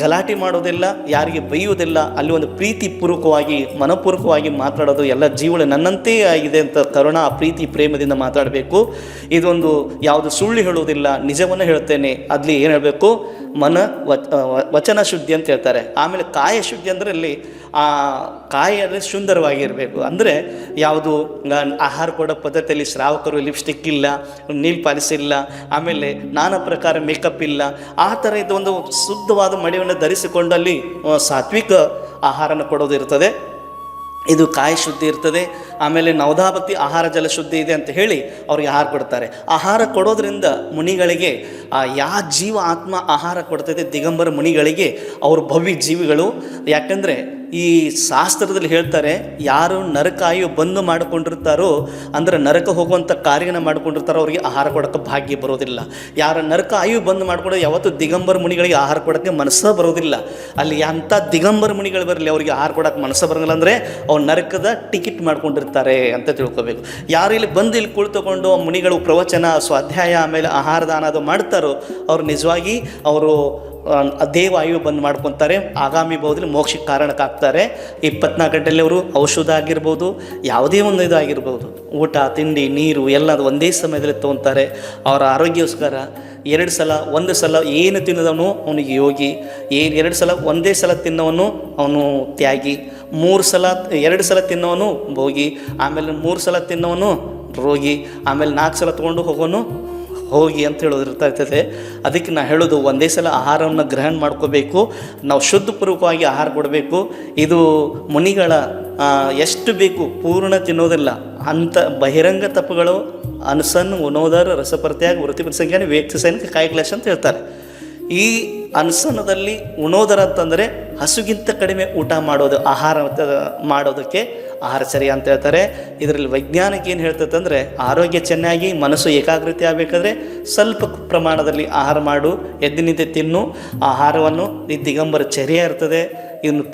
ಗಲಾಟೆ ಮಾಡೋದಿಲ್ಲ, ಯಾರಿಗೆ ಬೈಯೋದಿಲ್ಲ. ಅಲ್ಲಿ ಒಂದು ಪ್ರೀತಿಪೂರ್ವಕವಾಗಿ ಮನಪೂರ್ವಕವಾಗಿ ಮಾತಾಡೋದು. ಎಲ್ಲ ಜೀವನ ನನ್ನಂತೆ ಆಗಿದೆ ಅಂತ ಕರುಣಾ ಪ್ರೀತಿ ಪ್ರೇಮದಿಂದ ಮಾತಾಡಬೇಕು. ಇದೊಂದು ಯಾವುದು ಸುಳ್ಳು ಹೇಳುವುದಿಲ್ಲ, ನಿಜವನ್ನು ಹೇಳ್ತೇನೆ. ಅಲ್ಲಿ ಏನು ಹೇಳಬೇಕು, ವಚನ ಶುದ್ಧಿ ಅಂತ ಹೇಳ್ತಾರೆ. ಆಮೇಲೆ ಕಾಯ ಶುದ್ಧಿ ಅಂದರೆ ಅಲ್ಲಿ ಆ ಕಾಯಲ್ಲಿ ಸುಂದರವಾಗಿರಬೇಕು. ಅಂದರೆ ಯಾವುದು ಆಹಾರ ಕೊಡೋ ಪದ್ಧತಿಯಲ್ಲಿ ಶ್ರಾವಕರು ಲಿಪ್ಸ್ಟಿಕ್ ಇಲ್ಲ, ನೀಲ್ ಪಾಲಿಸ್ ಇಲ್ಲ, ಆಮೇಲೆ ನಾನಾ ಪ್ರಕಾರ ಮೇಕಪ್ ಇಲ್ಲ, ಆ ಥರ ಇದೊಂದು ಶುದ್ಧವಾದ ಮಡಿಯನ್ನು ಧರಿಸಿಕೊಂಡು ಅಲ್ಲಿ ಸಾತ್ವಿಕ ಆಹಾರನ ಕೊಡೋದು ಇರ್ತದೆ. ಇದು ಕಾಯ ಶುದ್ಧಿ ಇರ್ತದೆ. ಆಮೇಲೆ ನವದಾಭಕ್ತಿ ಆಹಾರ ಜಲ ಶುದ್ಧಿ ಇದೆ ಅಂತ ಹೇಳಿ ಅವ್ರಿಗೆ ಆಹಾರ ಕೊಡ್ತಾರೆ. ಆಹಾರ ಕೊಡೋದ್ರಿಂದ ಮುನಿಗಳಿಗೆ ಯಾವ ಜೀವ ಆತ್ಮ ಆಹಾರ ಕೊಡ್ತದೆ ದಿಗಂಬರ ಮುನಿಗಳಿಗೆ ಅವರು ಭವ್ಯ ಜೀವಿಗಳು. ಯಾಕಂದರೆ ಈ ಶಾಸ್ತ್ರದಲ್ಲಿ ಹೇಳ್ತಾರೆ, ಯಾರು ನರಕಾಯು ಬಂದು ಮಾಡಿಕೊಂಡಿರ್ತಾರೋ ಅಂದರೆ ನರಕ ಹೋಗುವಂಥ ಕಾರ್ಯನ ಮಾಡ್ಕೊಂಡಿರ್ತಾರೋ ಅವ್ರಿಗೆ ಆಹಾರ ಕೊಡೋಕ್ಕೆ ಭಾಗ್ಯ ಬರೋದಿಲ್ಲ. ಯಾರು ನರಕ ಆಯು ಬಂದು ಮಾಡ್ಕೊಂಡು ಯಾವತ್ತು ದಿಗಂಬರ ಮುನಿಗಳಿಗೆ ಆಹಾರ ಕೊಡೋಕ್ಕೆ ಮನಸ್ಸೇ ಬರೋದಿಲ್ಲ. ಅಲ್ಲಿ ಅಂಥ ದಿಗಂಬರ ಮುನಿಗಳು ಬರಲಿ, ಅವ್ರಿಗೆ ಆಹಾರ ಕೊಡೋಕ್ಕೆ ಮನಸ್ಸೇ ಬರೋಂಗಿಲ್ಲ. ಅಂದರೆ ಅವ್ರು ನರಕದ ಟಿಕೆಟ್ ಮಾಡ್ಕೊಂಡಿರ್ತಾರೆ ಅಂತ ತಿಳ್ಕೊಬೇಕು. ಯಾರು ಇಲ್ಲಿ ಬಂದು ಇಲ್ಲಿ ಕುಳಿತುಕೊಂಡು ಮುನಿಗಳು ಪ್ರವಚನ, ಸ್ವಾಧ್ಯಾಯ, ಆಮೇಲೆ ಆಹಾರ ದಾನ ಅದು ಮಾಡ್ತಾರೋ ಅವ್ರು ನಿಜವಾಗಿ ಅವರು ದೇವಾಯು ಬಂದು ಮಾಡ್ಕೊತಾರೆ. ಆಗಾಮಿ ಭಾವದಲ್ಲಿ ಮೋಕ್ಷಕ್ಕೆ ಕಾರಣಕ್ಕಾಗ್ತಾರೆ. 24 ಗಂಟೆಯಲ್ಲಿ ಅವರು ಔಷಧ ಆಗಿರ್ಬೋದು, ಯಾವುದೇ ಒಂದು ಇದು ಆಗಿರ್ಬೋದು, ಊಟ ತಿಂಡಿ ನೀರು ಎಲ್ಲ ಒಂದೇ ಸಮಯದಲ್ಲಿ ತೊಗೊತಾರೆ. ಅವರ ಆರೋಗ್ಯಕ್ಕೋಸ್ಕರ 2 ಸಲ 1 ಸಲ ಏನು ತಿನ್ನೋದವನು ಅವನಿಗೆ ಯೋಗಿ, 2 ಸಲ ಒಂದೇ ಸಲ ತಿನ್ನೋವನು ಅವನು ತ್ಯಾಗಿ, 2 ಸಲ ತಿನ್ನೋವನು ಭೋಗಿ, ಆಮೇಲೆ 3 ಸಲ ತಿನ್ನೋವನು ರೋಗಿ, ಆಮೇಲೆ 4 ಸಲ ತೊಗೊಂಡು ಹೋಗೋನು ಹೋಗಿ ಅಂತ ಹೇಳೋದಿರ್ತೈತದೆ. ಅದಕ್ಕೆ ನಾನು ಹೇಳೋದು, ಒಂದೇ ಸಲ ಆಹಾರವನ್ನು ಗ್ರಹಣ ಮಾಡ್ಕೋಬೇಕು. ನಾವು ಶುದ್ಧಪೂರ್ವಕವಾಗಿ ಆಹಾರ ಕೊಡಬೇಕು. ಇದು ಮುನಿಗಳ ಎಷ್ಟು ಬೇಕು ಪೂರ್ಣ ತಿನ್ನೋದಿಲ್ಲ. ಅಂಥ ಬಹಿರಂಗ ತಪ್ಪುಗಳು ಅನಸನ್ ಉಣೋದರ ರಸಪರ್ತ್ಯಾಗ ವೃತ್ತಿಪರ ಸಂಖ್ಯಾನ ವ್ಯಕ್ತಿ ಸೈನಿಕ ಕಾಯಿಕ್ಲಾಶ ಅಂತ ಹೇಳ್ತಾರೆ. ಈ ಅನಸನದಲ್ಲಿ ಉಣೋದರ ಅಂತಂದರೆ ಹಸುಗಿಂತ ಕಡಿಮೆ ಊಟ ಮಾಡೋದು, ಆಹಾರ ಮಾಡೋದಕ್ಕೆ ಆಹಾರಚರ್ಯ ಅಂತ ಹೇಳ್ತಾರೆ. ಇದರಲ್ಲಿ ವೈಜ್ಞಾನಿಕ ಏನು ಹೇಳ್ತೈತೆ ಅಂದರೆ, ಆರೋಗ್ಯ ಚೆನ್ನಾಗಿ ಮನಸ್ಸು ಏಕಾಗ್ರತೆ ಆಗಬೇಕಾದ್ರೆ ಸ್ವಲ್ಪ ಪ್ರಮಾಣದಲ್ಲಿ ಆಹಾರ ಮಾಡು, ಎದ್ದು ನಿಂತೆ ತಿನ್ನು. ಆಹಾರವನ್ನು ಈ ದಿಗಂಬರ ಚರ್ಯ ಇರ್ತದೆ. ಇದನ್ನು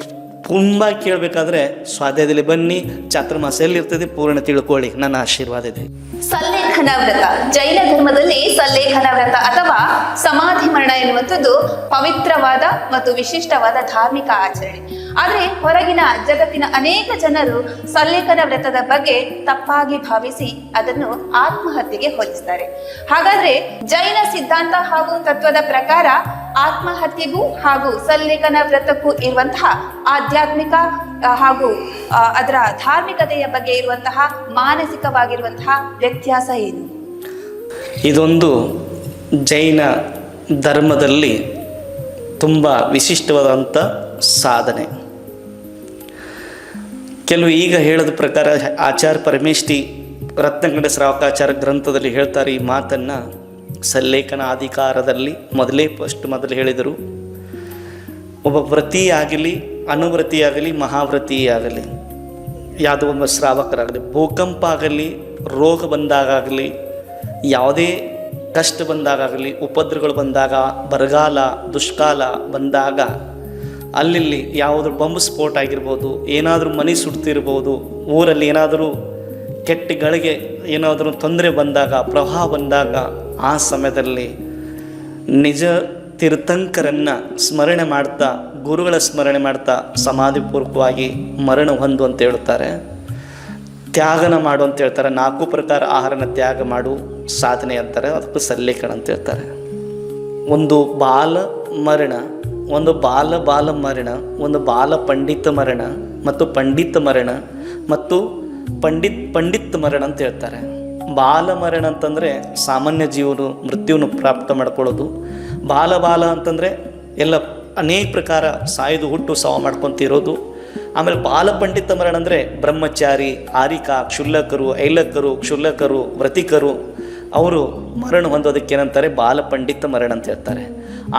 ತುಂಬ ಕೇಳಬೇಕಾದ್ರೆ ಸ್ವಾಧ್ಯಾಯದಲ್ಲಿ ಬನ್ನಿ, ಚಾತುರ್ಮಾಸ ಎಲ್ಲಿರ್ತದೆ ಪೂರ್ಣ ತಿಳ್ಕೊಳ್ಳಿ. ನನ್ನ ಆಶೀರ್ವಾದ ಇದೆ. ಸಲ್ಲೇಖನ ವ್ರತ ಜೈನ ಧರ್ಮದಲ್ಲಿ ಸಲ್ಲೇಖನ ವ್ರತ ಅಥವಾ ಸಮಾಧಿ ಮರಣ ಎನ್ನುವಂಥದ್ದು ಪವಿತ್ರವಾದ ಮತ್ತು ವಿಶಿಷ್ಟವಾದ ಧಾರ್ಮಿಕ ಆಚರಣೆ. ಆದರೆ ಹೊರಗಿನ ಜಗತ್ತಿನ ಅನೇಕ ಜನರು ಸಲ್ಲೇಖನ ವ್ರತದ ಬಗ್ಗೆ ತಪ್ಪಾಗಿ ಭಾವಿಸಿ ಅದನ್ನು ಆತ್ಮಹತ್ಯೆಗೆ ಹೋಲಿಸ್ತಾರೆ. ಹಾಗಾದ್ರೆ ಜೈನ ಸಿದ್ಧಾಂತ ಹಾಗೂ ತತ್ವದ ಪ್ರಕಾರ ಆತ್ಮಹತ್ಯೆಗೂ ಹಾಗೂ ಸಲ್ಲೇಖನ ವ್ರತಕ್ಕೂ ಇರುವಂತಹ ಆಧ್ಯಾತ್ಮಿಕ ಹಾಗೂ ಅದರ ಧಾರ್ಮಿಕತೆಯ ಬಗ್ಗೆ ಇರುವಂತಹ ಮಾನಸಿಕವಾಗಿರುವಂತಹ ವ್ಯತ್ಯಾಸ ಏನು? ಇದೊಂದು ಜೈನ ಧರ್ಮದಲ್ಲಿ ತುಂಬ ವಿಶಿಷ್ಟವಾದಂಥ ಸಾಧನೆ. ಕೆಲವು ಈಗ ಹೇಳೋದ ಪ್ರಕಾರ ಆಚಾರ್ಯ ಪರಮೇಷ್ಠಿ ರತ್ನಗಂಡ ಶ್ರಾವಕಾಚಾರ ಗ್ರಂಥದಲ್ಲಿ ಹೇಳ್ತಾರೆ ಈ ಮಾತನ್ನು. ಸಲ್ಲೇಖನ ಅಧಿಕಾರದಲ್ಲಿ ಮೊದಲು ಹೇಳಿದರು, ಒಬ್ಬ ವ್ರತಿಯಾಗಲಿ ಅನುವ್ರತಿಯಾಗಲಿ ಮಹಾವ್ರತಿಯಾಗಲಿ ಯಾವುದೋ ಒಬ್ಬ ಶ್ರಾವಕರಾಗಲಿ ಭೂಕಂಪ ಆಗಲಿ ರೋಗ ಬಂದಾಗಲಿ ಯಾವುದೇ ಕಷ್ಟ ಬಂದಾಗಲಿ ಉಪದ್ರವಗಳು ಬಂದಾಗ ಬರಗಾಲ ದುಷ್ಕಾಲ ಬಂದಾಗ ಅಲ್ಲಿ ಯಾವುದ್ರ ಬಾಂಬ್ ಸ್ಫೋಟ ಆಗಿರ್ಬೋದು, ಏನಾದರೂ ಮನೆ ಸುಡ್ತಿರ್ಬೋದು, ಊರಲ್ಲಿ ಏನಾದರೂ ಕೆಟ್ಟಗಳಿಗೆ ಏನಾದರೂ ತೊಂದರೆ ಬಂದಾಗ ಪ್ರವಾಹ ಬಂದಾಗ ಆ ಸಮಯದಲ್ಲಿ ನಿಜ ತೀರ್ಥಂಕರನ್ನು ಸ್ಮರಣೆ ಮಾಡ್ತಾ ಗುರುಗಳ ಸ್ಮರಣೆ ಮಾಡ್ತಾ ಸಮಾಧಿಪೂರ್ವಕವಾಗಿ ಮರಣ ಹೊಂದು ಅಂತ ಹೇಳ್ತಾರೆ. ತ್ಯಾಗನ ಮಾಡು ಅಂತ ಹೇಳ್ತಾರೆ. 4 ಪ್ರಕಾರ ಆಹಾರನ ತ್ಯಾಗ ಮಾಡು ಸಾಧನೆ ಅಂತಾರೆ. ಅದಕ್ಕೆ ಸಲ್ಲೇಖನ ಅಂತ ಹೇಳ್ತಾರೆ. ಒಂದು ಬಾಲ ಮರಣ, ಒಂದು ಬಾಲ ಮರಣ, ಒಂದು ಬಾಲ ಪಂಡಿತ ಮರಣ ಮತ್ತು ಪಂಡಿತ ಮರಣ ಮತ್ತು ಪಂಡಿತ್ ಮರಣ ಅಂತ ಹೇಳ್ತಾರೆ. ಬಾಲ ಮರಣ ಅಂತಂದರೆ ಸಾಮಾನ್ಯ ಜೀವನು ಮೃತ್ಯುವನ್ನು ಪ್ರಾಪ್ತ ಮಾಡ್ಕೊಳ್ಳೋದು. ಬಾಲ ಅಂತಂದರೆ ಎಲ್ಲ ಅನೇಕ ಪ್ರಕಾರ ಸಾಯೋದು ಹುಟ್ಟು ಸಾವು ಮಾಡ್ಕೊತಿರೋದು. ಆಮೇಲೆ ಬಾಲ ಪಂಡಿತ ಮರಣ ಅಂದರೆ ಬ್ರಹ್ಮಚಾರಿ, ಆರಿಕ, ಕ್ಷುಲ್ಲಕರು, ಐಲಕರು, ಕ್ಷುಲ್ಲಕರು, ವ್ರತಿಕರು ಅವರು ಮರಣ ಹೊಂದೋದಕ್ಕೆ ಏನಂತಾರೆ ಬಾಲ ಪಂಡಿತ ಮರಣ ಅಂತ ಹೇಳ್ತಾರೆ.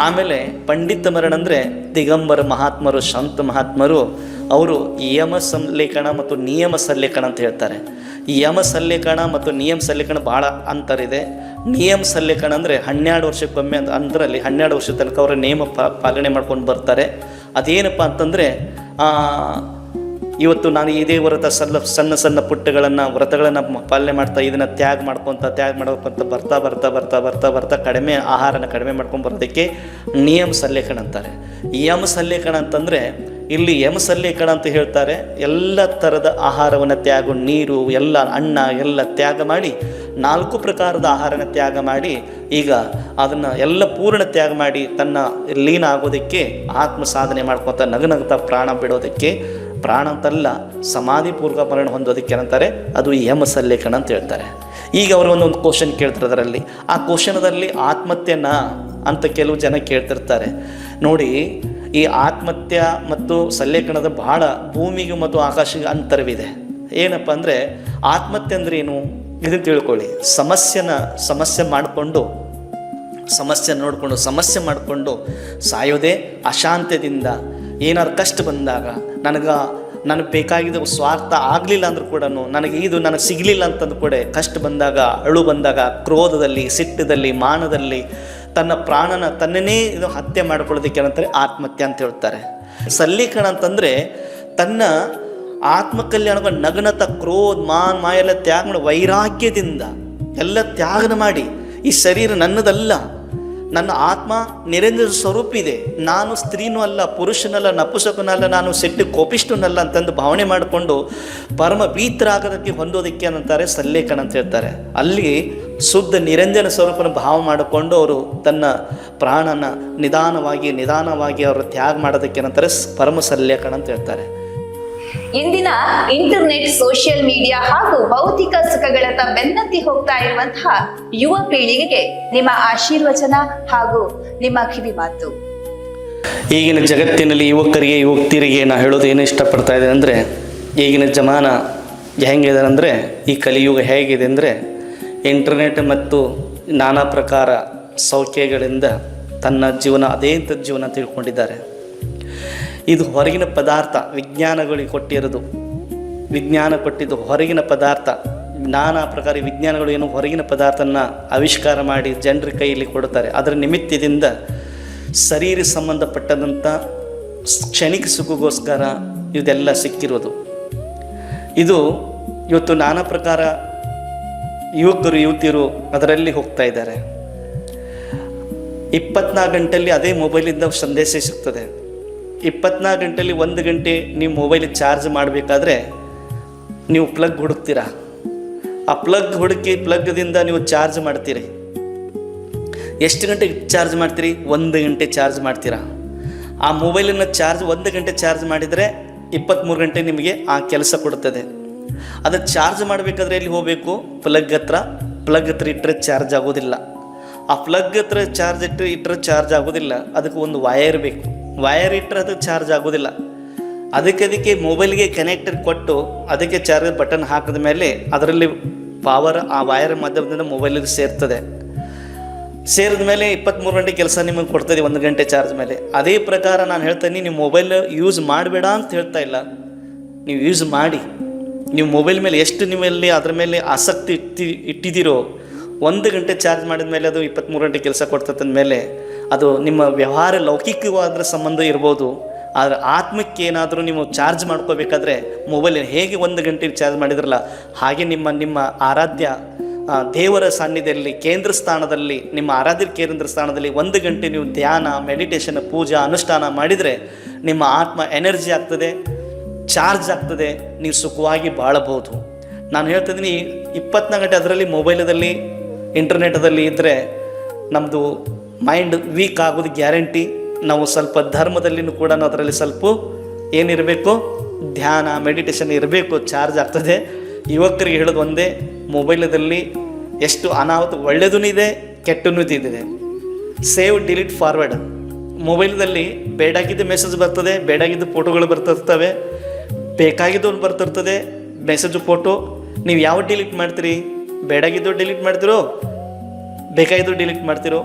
ಆಮೇಲೆ ಪಂಡಿತ ಮರಣ ಅಂದರೆ ದಿಗಂಬರ ಮಹಾತ್ಮರು, ಸಂತ ಮಹಾತ್ಮರು, ಅವರು ಯಮ ಸಲ್ಲೇಖನ ಮತ್ತು ನಿಯಮ ಸಲ್ಲೇಖನ ಅಂತ ಹೇಳ್ತಾರೆ. ಯಮ ಸಲ್ಲೇಖನ ಮತ್ತು ನಿಯಮ ಸಲ್ಲೇಖನ ಭಾಳ ಅಂತರಿದೆ. ನಿಯಮ ಸಲ್ಲೇಖನ ಅಂದರೆ 12 ವರ್ಷಕ್ಕೊಮ್ಮೆ ಅಂತರಲ್ಲಿ 12 ವರ್ಷದ ತನಕ ಅವರ ನೇಮ ಪಾಲನೆ ಮಾಡ್ಕೊಂಡು ಬರ್ತಾರೆ. ಅದೇನಪ್ಪ ಅಂತಂದರೆ ಇವತ್ತು ನಾನು ಇದೇ ವ್ರತ ಸಣ್ಣ ವ್ರತಗಳನ್ನು ಪಾಲನೆ ಮಾಡ್ತಾ ಇದನ್ನು ತ್ಯಾಗ ಮಾಡ್ಕೊತ ಬರ್ತಾ ಕಡಿಮೆ ಆಹಾರನ ಕಡಿಮೆ ಮಾಡ್ಕೊಂಡು ಬರೋದಕ್ಕೆ ನಿಯಮ ಸಲ್ಲೇಖನ ಅಂತಾರೆ. ಯಮ ಸಲ್ಲೇಖನ ಅಂತಂದರೆ ಇಲ್ಲಿ ಯಮ ಸಲ್ಲೇಖನ ಅಂತ ಹೇಳ್ತಾರೆ. ಎಲ್ಲ ಥರದ ಆಹಾರವನ್ನು ತ್ಯಾಗ, ನೀರು ಎಲ್ಲ ಅನ್ನ ಎಲ್ಲ ತ್ಯಾಗ ಮಾಡಿ 4 ಪ್ರಕಾರದ ಆಹಾರನ ತ್ಯಾಗ ಮಾಡಿ ಈಗ ಅದನ್ನು ಎಲ್ಲ ಪೂರ್ಣ ತ್ಯಾಗ ಮಾಡಿ ತನ್ನ ಲೀನ ಆಗೋದಕ್ಕೆ ಆತ್ಮ ಸಾಧನೆ ಮಾಡ್ಕೊತ ನಗನಗ್ತಾ ಪ್ರಾಣ ಬಿಡೋದಕ್ಕೆ, ಪ್ರಾಣ ಅಂತಲ್ಲ ಸಮಾಧಿ ಪೂರ್ವ ಮರಣ ಹೊಂದೋದಕ್ಕೆ ಏನಂತಾರೆ ಅದು ಯಮ ಸಲ್ಲೇಖನ ಅಂತ ಹೇಳ್ತಾರೆ. ಈಗ ಅವರು ಒಂದೊಂದು ಕ್ವಶನ್ ಕೇಳ್ತಾರೆ. ಅದರಲ್ಲಿ ಆ ಕ್ವಶನದಲ್ಲಿ ಆತ್ಮಹತ್ಯೆನ ಅಂತ ಕೆಲವು ಜನ ಕೇಳ್ತಿರ್ತಾರೆ. ನೋಡಿ, ಈ ಆತ್ಮಹತ್ಯೆ ಮತ್ತು ಸಲ್ಲೇಖನದ ಭಾಳ ಭೂಮಿಗೆ ಮತ್ತು ಆಕಾಶಕ್ಕೆ ಅಂತರವಿದೆ. ಏನಪ್ಪ ಅಂದರೆ ಆತ್ಮಹತ್ಯೆ ಅಂದರೆ ಏನು ಇದನ್ನು ತಿಳ್ಕೊಳ್ಳಿ. ಸಮಸ್ಯೆ ಮಾಡಿಕೊಂಡು ಸಾಯೋದೇ ಅಶಾಂತ್ಯದಿಂದ. ಏನಾದ್ರು ಕಷ್ಟ ಬಂದಾಗ ನನಗೆ ಬೇಕಾಗಿದ್ದ ಸ್ವಾರ್ಥ ಆಗಲಿಲ್ಲ ಅಂದ್ರೂ ಕೂಡ ನನಗೆ ಸಿಗಲಿಲ್ಲ ಅಂತಂದು ಕೂಡ ಕಷ್ಟ ಬಂದಾಗ, ಅಳು ಬಂದಾಗ, ಕ್ರೋಧದಲ್ಲಿ, ಸಿಟ್ಟದಲ್ಲಿ, ಮಾನದಲ್ಲಿ ತನ್ನ ಪ್ರಾಣನ ತನ್ನನ್ನೇ ಹತ್ಯೆ ಮಾಡ್ಕೊಳ್ಳೋದಕ್ಕೆ ಏನಂತಾರೆ ಆತ್ಮಹತ್ಯೆ ಅಂತ ಹೇಳ್ತಾರೆ. ಸಲ್ಲೇಖನ ಅಂತಂದರೆ ತನ್ನ ಆತ್ಮಕಲ್ಯಾಣ ನಗ್ನತ, ಕ್ರೋಧ, ಮಾಯ ಎಲ್ಲ ತ್ಯಾಗ ಮಾಡಿ ವೈರಾಗ್ಯದಿಂದ ಎಲ್ಲ ತ್ಯಾಗನ ಮಾಡಿ ಈ ಶರೀರ ನನ್ನದಲ್ಲ, ನನ್ನ ಆತ್ಮ ನಿರಂಜನ ಸ್ವರೂಪ ಇದೆ, ನಾನು ಸ್ತ್ರೀನೂ ಅಲ್ಲ, ಪುರುಷನಲ್ಲ, ನಪುಸಕನಲ್ಲ, ನಾನು ಕೋಪಿಷ್ಟನಲ್ಲ ಅಂತಂದು ಭಾವನೆ ಮಾಡಿಕೊಂಡು ಪರಮ ಭೀತರಾಗೋದಕ್ಕೆ ಹೊಂದೋದಕ್ಕೆ ಏನಂತಾರೆ ಸಲ್ಲೇಖನ ಅಂತ ಹೇಳ್ತಾರೆ. ಅಲ್ಲಿ ಶುದ್ಧ ನಿರಂಜನ ಸ್ವರೂಪನ ಭಾವ ಮಾಡಿಕೊಂಡು ಅವರು ತನ್ನ ಪ್ರಾಣನ ನಿಧಾನವಾಗಿ ಅವರು ತ್ಯಾಗ ಮಾಡೋದಕ್ಕೆ ಏನಂತಾರೆ ಪರಮ ಸಲ್ಲೇಖನ ಅಂತ ಹೇಳ್ತಾರೆ. ಇಂದಿನ ಇಂಟರ್ನೆಟ್, ಸೋಷಿಯಲ್ ಮೀಡಿಯಾ ಹಾಗೂ ಭೌತಿಕ ಸುಖಗಳತ್ತ ಬೆನ್ನತ್ತಿ ಹೋಗ್ತಾ ಇರುವಂತಹ ಯುವ ಪೀಳಿಗೆಗೆ ನಿಮ್ಮ ಆಶೀರ್ವಚನ ಹಾಗೂ ನಿಮ್ಮ ಕಿವಿ ಮಾತು. ಈಗಿನ ಜಗತ್ತಿನಲ್ಲಿ ಯುವತಿಯರಿಗೆ ನಾ ಹೇಳೋದು ಏನು ಇಷ್ಟಪಡ್ತಾ ಇದೆ ಅಂದರೆ, ಈಗಿನ ಜಮಾನ ಹೆಂಗಿದೆ ಅಂದರೆ, ಈ ಕಲಿಯುಗ ಹೇಗಿದೆ ಅಂದರೆ ಇಂಟರ್ನೆಟ್ ಮತ್ತು ನಾನಾ ಪ್ರಕಾರ ಸೌಖ್ಯಗಳಿಂದ ತನ್ನ ಜೀವನ ತಿಳ್ಕೊಂಡಿದ್ದಾರೆ. ಇದು ಹೊರಗಿನ ಪದಾರ್ಥ, ವಿಜ್ಞಾನಗಳಿಗೆ ಕೊಟ್ಟಿದ್ದು ಹೊರಗಿನ ಪದಾರ್ಥ. ನಾನಾ ಪ್ರಕಾರ ವಿಜ್ಞಾನಗಳು ಏನು ಹೊರಗಿನ ಪದಾರ್ಥನ ಆವಿಷ್ಕಾರ ಮಾಡಿ ಜನರ ಕೈಯಲ್ಲಿ ಕೊಡುತ್ತಾರೆ. ಅದರ ನಿಮಿತ್ತದಿಂದ ಶರೀರ ಸಂಬಂಧಪಟ್ಟಂಥ ಕ್ಷಣಿಕ ಸುಖಗೋಸ್ಕರ ಇದೆಲ್ಲ ಸಿಕ್ಕಿರೋದು. ಇದು ಇವತ್ತು ನಾನಾ ಪ್ರಕಾರ ಯುವಕರು ಯುವತಿಯರು ಅದರಲ್ಲಿ ಹೋಗ್ತಾ ಇದ್ದಾರೆ. 24 ಗಂಟೆಯಲ್ಲಿ ಅದೇ ಮೊಬೈಲಿಂದ ಸಂದೇಶ ಸಿಗ್ತದೆ. 24 ಗಂಟೆಯಲ್ಲಿ 1 ಗಂಟೆ ನೀವು ಮೊಬೈಲ್ ಚಾರ್ಜ್ ಮಾಡಬೇಕಾದ್ರೆ ನೀವು ಪ್ಲಗ್ ಹುಡುಕ್ತೀರಾ. ಆ ಪ್ಲಗ್ ಹುಡುಕಿ ಪ್ಲಗ್ದಿಂದ ನೀವು ಚಾರ್ಜ್ ಮಾಡ್ತೀರಿ. ಎಷ್ಟು ಗಂಟೆಗೆ ಚಾರ್ಜ್ ಮಾಡ್ತೀರಿ? 1 ಗಂಟೆ ಚಾರ್ಜ್ ಮಾಡ್ತೀರಾ. ಆ ಮೊಬೈಲನ್ನು ಚಾರ್ಜ್ 1 ಗಂಟೆ ಚಾರ್ಜ್ ಮಾಡಿದರೆ 23 ಗಂಟೆ ನಿಮಗೆ ಆ ಕೆಲಸ ಕೊಡುತ್ತದೆ. ಅದು ಚಾರ್ಜ್ ಮಾಡಬೇಕಾದ್ರೆ ಎಲ್ಲಿ ಹೋಗಬೇಕು? ಪ್ಲಗ್ ಹತ್ರ ಇಟ್ಟರೆ ಚಾರ್ಜ್ ಆಗೋದಿಲ್ಲ. ಆ ಪ್ಲಗ್ ಹತ್ರ ಇಟ್ಟರೆ ಚಾರ್ಜ್ ಆಗೋದಿಲ್ಲ. ಅದಕ್ಕೆ ಒಂದು ವಯರ್ ಬೇಕು. ವಯರ್ ಇಟ್ಟರೆ ಅದು ಚಾರ್ಜ್ ಆಗೋದಿಲ್ಲ. ಅದಕ್ಕೆ ಮೊಬೈಲ್ಗೆ ಕನೆಕ್ಟರ್ ಕೊಟ್ಟು ಅದಕ್ಕೆ ಚಾರ್ಜ್ ಬಟನ್ ಹಾಕಿದ ಮೇಲೆ ಅದರಲ್ಲಿ ಪವರ್ ಆ ವಯರ್ ಮಾಧ್ಯಮದಿಂದ ಮೊಬೈಲಿಗೆ ಸೇರ್ತದೆ. ಸೇರಿದ ಮೇಲೆ 23 ಗಂಟೆ ಕೆಲಸ ನಿಮಗೆ ಕೊಡ್ತದೆ 1 ಗಂಟೆ ಚಾರ್ಜ್ ಮೇಲೆ. ಅದೇ ಪ್ರಕಾರ ನಾನು ಹೇಳ್ತೀನಿ, ನೀವು ಮೊಬೈಲ್ ಯೂಸ್ ಮಾಡಬೇಡ ಅಂತ ಹೇಳ್ತಾ ಇಲ್ಲ. ನೀವು ಯೂಸ್ ಮಾಡಿ. ನೀವು ಮೊಬೈಲ್ ಮೇಲೆ ಎಷ್ಟು ನೀವಲ್ಲಿ ಅದರ ಮೇಲೆ ಆಸಕ್ತಿ ಇಟ್ಟಿದ್ದೀರೋ 1 ಗಂಟೆ ಚಾರ್ಜ್ ಮಾಡಿದ ಮೇಲೆ ಅದು 23 ಗಂಟೆ ಕೆಲಸ ಕೊಡ್ತಂದ ಮೇಲೆ ಅದು ನಿಮ್ಮ ವ್ಯವಹಾರ ಲೌಕಿಕವಾದ ಸಂಬಂಧ ಇರ್ಬೋದು. ಆದರೆ ಆತ್ಮಕ್ಕೆ ಏನಾದರೂ ನೀವು ಚಾರ್ಜ್ ಮಾಡ್ಕೋಬೇಕಾದ್ರೆ ಮೊಬೈಲ್ ಹೇಗೆ 1 ಗಂಟೆ ಚಾರ್ಜ್ ಮಾಡಿದ್ರಲ್ಲ ಹಾಗೆ ನಿಮ್ಮ ಆರಾಧ್ಯ ದೇವರ ಸಾನ್ನಿಧ್ಯದಲ್ಲಿ ಕೇಂದ್ರ ಸ್ಥಾನದಲ್ಲಿ, ನಿಮ್ಮ ಆರಾಧ್ಯ ಕೇಂದ್ರ ಸ್ಥಾನದಲ್ಲಿ 1 ಗಂಟೆ ನೀವು ಧ್ಯಾನ, ಮೆಡಿಟೇಷನ್, ಪೂಜಾ, ಅನುಷ್ಠಾನ ಮಾಡಿದರೆ ನಿಮ್ಮ ಆತ್ಮ ಎನರ್ಜಿ ಆಗ್ತದೆ, ಚಾರ್ಜ್ ಆಗ್ತದೆ, ನೀವು ಸುಖವಾಗಿ ಬಾಳಬಹುದು. ನಾನು ಹೇಳ್ತಿದ್ದೀನಿ 24 ಗಂಟೆ ಅದರಲ್ಲಿ ಮೊಬೈಲದಲ್ಲಿ ಇಂಟರ್ನೆಟದಲ್ಲಿ ಇದ್ದರೆ ನಮ್ಮದು ಮೈಂಡ್ ವೀಕ್ ಆಗೋದು ಗ್ಯಾರಂಟಿ. ನಾವು ಸ್ವಲ್ಪ ಧರ್ಮದಲ್ಲಿನೂ ಕೂಡ ಅದರಲ್ಲಿ ಸ್ವಲ್ಪ ಏನಿರಬೇಕು? ಧ್ಯಾನ, ಮೆಡಿಟೇಷನ್ ಇರಬೇಕು, ಚಾರ್ಜ್ ಆಗ್ತದೆ. ಯುವಕರಿಗೆ ಹೇಳೋದು ಒಂದೇ, ಮೊಬೈಲದಲ್ಲಿ ಎಷ್ಟು ಅನಾಹುತ ಒಳ್ಳೆಯದೂ ಇದೆ, ಕೆಟ್ಟನೂ ಇದೆ. Save, delete, forward. ಮೊಬೈಲದಲ್ಲಿ ಬೇಡಾಗಿದ್ದ ಮೆಸೇಜ್ ಬರ್ತದೆ, ಬೇಡಾಗಿದ್ದ ಫೋಟೋಗಳು ಬರ್ತಿರ್ತವೆ, ಬೇಕಾಗಿದ್ದು ಬರ್ತಿರ್ತದೆ ಮೆಸೇಜು, ಫೋಟೋ. ನೀವು ಯಾವ ಡಿಲೀಟ್ ಮಾಡ್ತೀರಿ? ಬೇಡಾಗಿದ್ದು ಡಿಲೀಟ್ ಮಾಡ್ತಿರೋ, ಬೇಕಾಗಿದ್ದು ಡಿಲೀಟ್ ಮಾಡ್ತಿರೋ?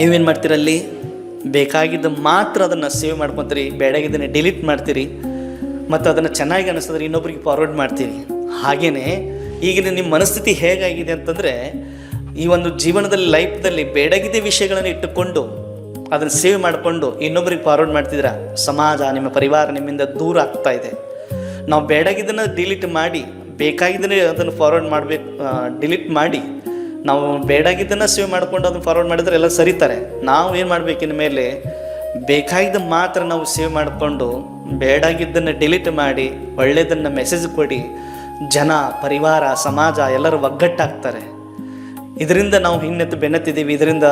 ನೀವೇನು ಮಾಡ್ತೀರಲ್ಲಿ? ಬೇಕಾಗಿದ್ದು ಮಾತ್ರ ಅದನ್ನು ಸೇವ್ ಮಾಡ್ಕೊತೀರಿ, ಬೇಡಾಗಿದ್ದನ್ನು ಡಿಲೀಟ್ ಮಾಡ್ತೀರಿ. ಮತ್ತು ಅದನ್ನು ಚೆನ್ನಾಗಿ ಅನ್ನಿಸ್ತದ್ರೆ ಇನ್ನೊಬ್ರಿಗೆ ಫಾರ್ವರ್ಡ್ ಮಾಡ್ತೀರಿ. ಹಾಗೆಯೇ ಈಗಿನ ನಿಮ್ಮ ಮನಸ್ಥಿತಿ ಹೇಗಾಗಿದೆ ಅಂತಂದರೆ, ಈ ಒಂದು ಜೀವನದಲ್ಲಿ ಲೈಫ್ದಲ್ಲಿ ಬೇಡಾಗಿದ್ದ ವಿಷಯಗಳನ್ನು ಇಟ್ಟುಕೊಂಡು ಅದನ್ನು ಸೇವ್ ಮಾಡಿಕೊಂಡು ಇನ್ನೊಬ್ರಿಗೆ ಫಾರ್ವರ್ಡ್ ಮಾಡ್ತಿದ್ರೆ ಸಮಾಜ, ನಿಮ್ಮ ಪರಿವಾರ ನಿಮ್ಮಿಂದ ದೂರ ಆಗ್ತಾ ಇದೆ. ನಾವು ಬೇಡಾಗಿದ್ದನ್ನು ಡಿಲೀಟ್ ಮಾಡಿ ಬೇಕಾಗಿದ್ದನ್ನೇ ಅದನ್ನು ಫಾರ್ವರ್ಡ್ ಮಾಡಬೇಕು. ಡಿಲೀಟ್ ಮಾಡಿ ನಾವು ಬೇಡಾಗಿದ್ದನ್ನು ಸೇವ್ ಮಾಡ್ಕೊಂಡು ಅದನ್ನು ಫಾರ್ವರ್ಡ್ ಮಾಡಿದರೆ ಎಲ್ಲ ಸರಿತಾರೆ. ನಾವು ಏನು ಮಾಡಬೇಕಿನ ಮೇಲೆ ಬೇಕಾಗಿದ್ದ ಮಾತ್ರ ನಾವು ಸೇವ್ ಮಾಡಿಕೊಂಡು ಬೇಡಾಗಿದ್ದನ್ನು ಡಿಲೀಟ್ ಮಾಡಿ ಒಳ್ಳೆಯದನ್ನು ಮೆಸೇಜ್ ಕೊಡಿ. ಜನ, ಪರಿವಾರ, ಸಮಾಜ ಎಲ್ಲರೂ ಒಗ್ಗಟ್ಟಾಗ್ತಾರೆ. ಇದರಿಂದ ನಾವು ಹಿನ್ನೆತ್ತು ಬೆನ್ನತ್ತಿದ್ದೀವಿ. ಇದರಿಂದ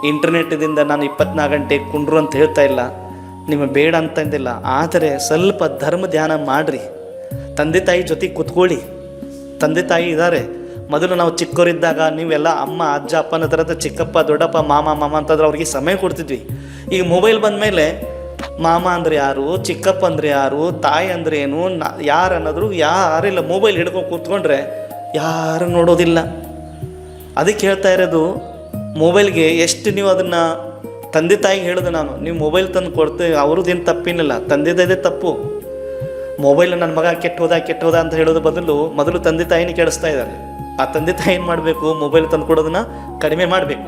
ಇಂಟರ್ನೆಟ್ಟಿಂದ ನಾನು 24 ಗಂಟೆ ಕುಂಡ್ರು ಅಂತ ಹೇಳ್ತಾ ಇಲ್ಲ, ನಿಮಗೆ ಬೇಡ ಅಂತಂದಿಲ್ಲ. ಆದರೆ ಸ್ವಲ್ಪ ಧರ್ಮ ಧ್ಯಾನ ಮಾಡಿರಿ. ತಂದೆ ತಾಯಿ ಜೊತೆಗೆ ಕೂತ್ಕೊಳ್ಳಿ. ತಂದೆ ತಾಯಿ ಇದ್ದಾರೆ. ಮೊದಲು ನಾವು ಚಿಕ್ಕವರಿದ್ದಾಗ ನೀವೆಲ್ಲ ಅಮ್ಮ, ಅಜ್ಜ, ಅಪ್ಪನ ಥರದ ಚಿಕ್ಕಪ್ಪ, ದೊಡ್ಡಪ್ಪ, ಮಾಮ ಅಂತಂದ್ರೆ ಅವ್ರಿಗೆ ಸಮಯ ಕೊಡ್ತಿದ್ವಿ. ಈಗ ಮೊಬೈಲ್ ಬಂದ ಮೇಲೆ ಮಾಮ ಅಂದರೆ ಯಾರು, ಚಿಕ್ಕಪ್ಪ ಅಂದರೆ ಯಾರು, ತಾಯಿ ಅಂದರೆ ಏನು, ಯಾರು ಅನ್ನೋದ್ರು ಯಾರಿಲ್ಲ. ಮೊಬೈಲ್ ಹಿಡ್ಕೊಂಡು ಕೂತ್ಕೊಂಡ್ರೆ ಯಾರು ನೋಡೋದಿಲ್ಲ. ಅದಕ್ಕೆ ಹೇಳ್ತಾ ಇರೋದು, ಮೊಬೈಲ್ಗೆ ಎಷ್ಟು ನೀವು ಅದನ್ನು ತಂದೆ ತಾಯಿಗೆ ಹೇಳೋದು ನಾನು, ನೀವು ಮೊಬೈಲ್ ತಂದು ಕೊಡ್ತೀವಿ, ಅವ್ರದ್ದೇನು ತಪ್ಪೇನಿಲ್ಲ, ತಂದೆದೇ ತಪ್ಪು. ಮೊಬೈಲ್ ನನ್ನ ಮಗ ಕೆಟ್ಟ ಹೋದ ಅಂತ ಹೇಳೋದು ಬದಲು ಮೊದಲು ತಂದೆ ತಾಯಿನೇ ಕೆಡಿಸ್ತಾ ಇದ್ದಾರೆ. ಆ ತಂದೆ ತಾಯಿ ಏನು ಮಾಡಬೇಕು? ಮೊಬೈಲ್ ತಂದು ಕೊಡೋದನ್ನು ಕಡಿಮೆ ಮಾಡಬೇಕು.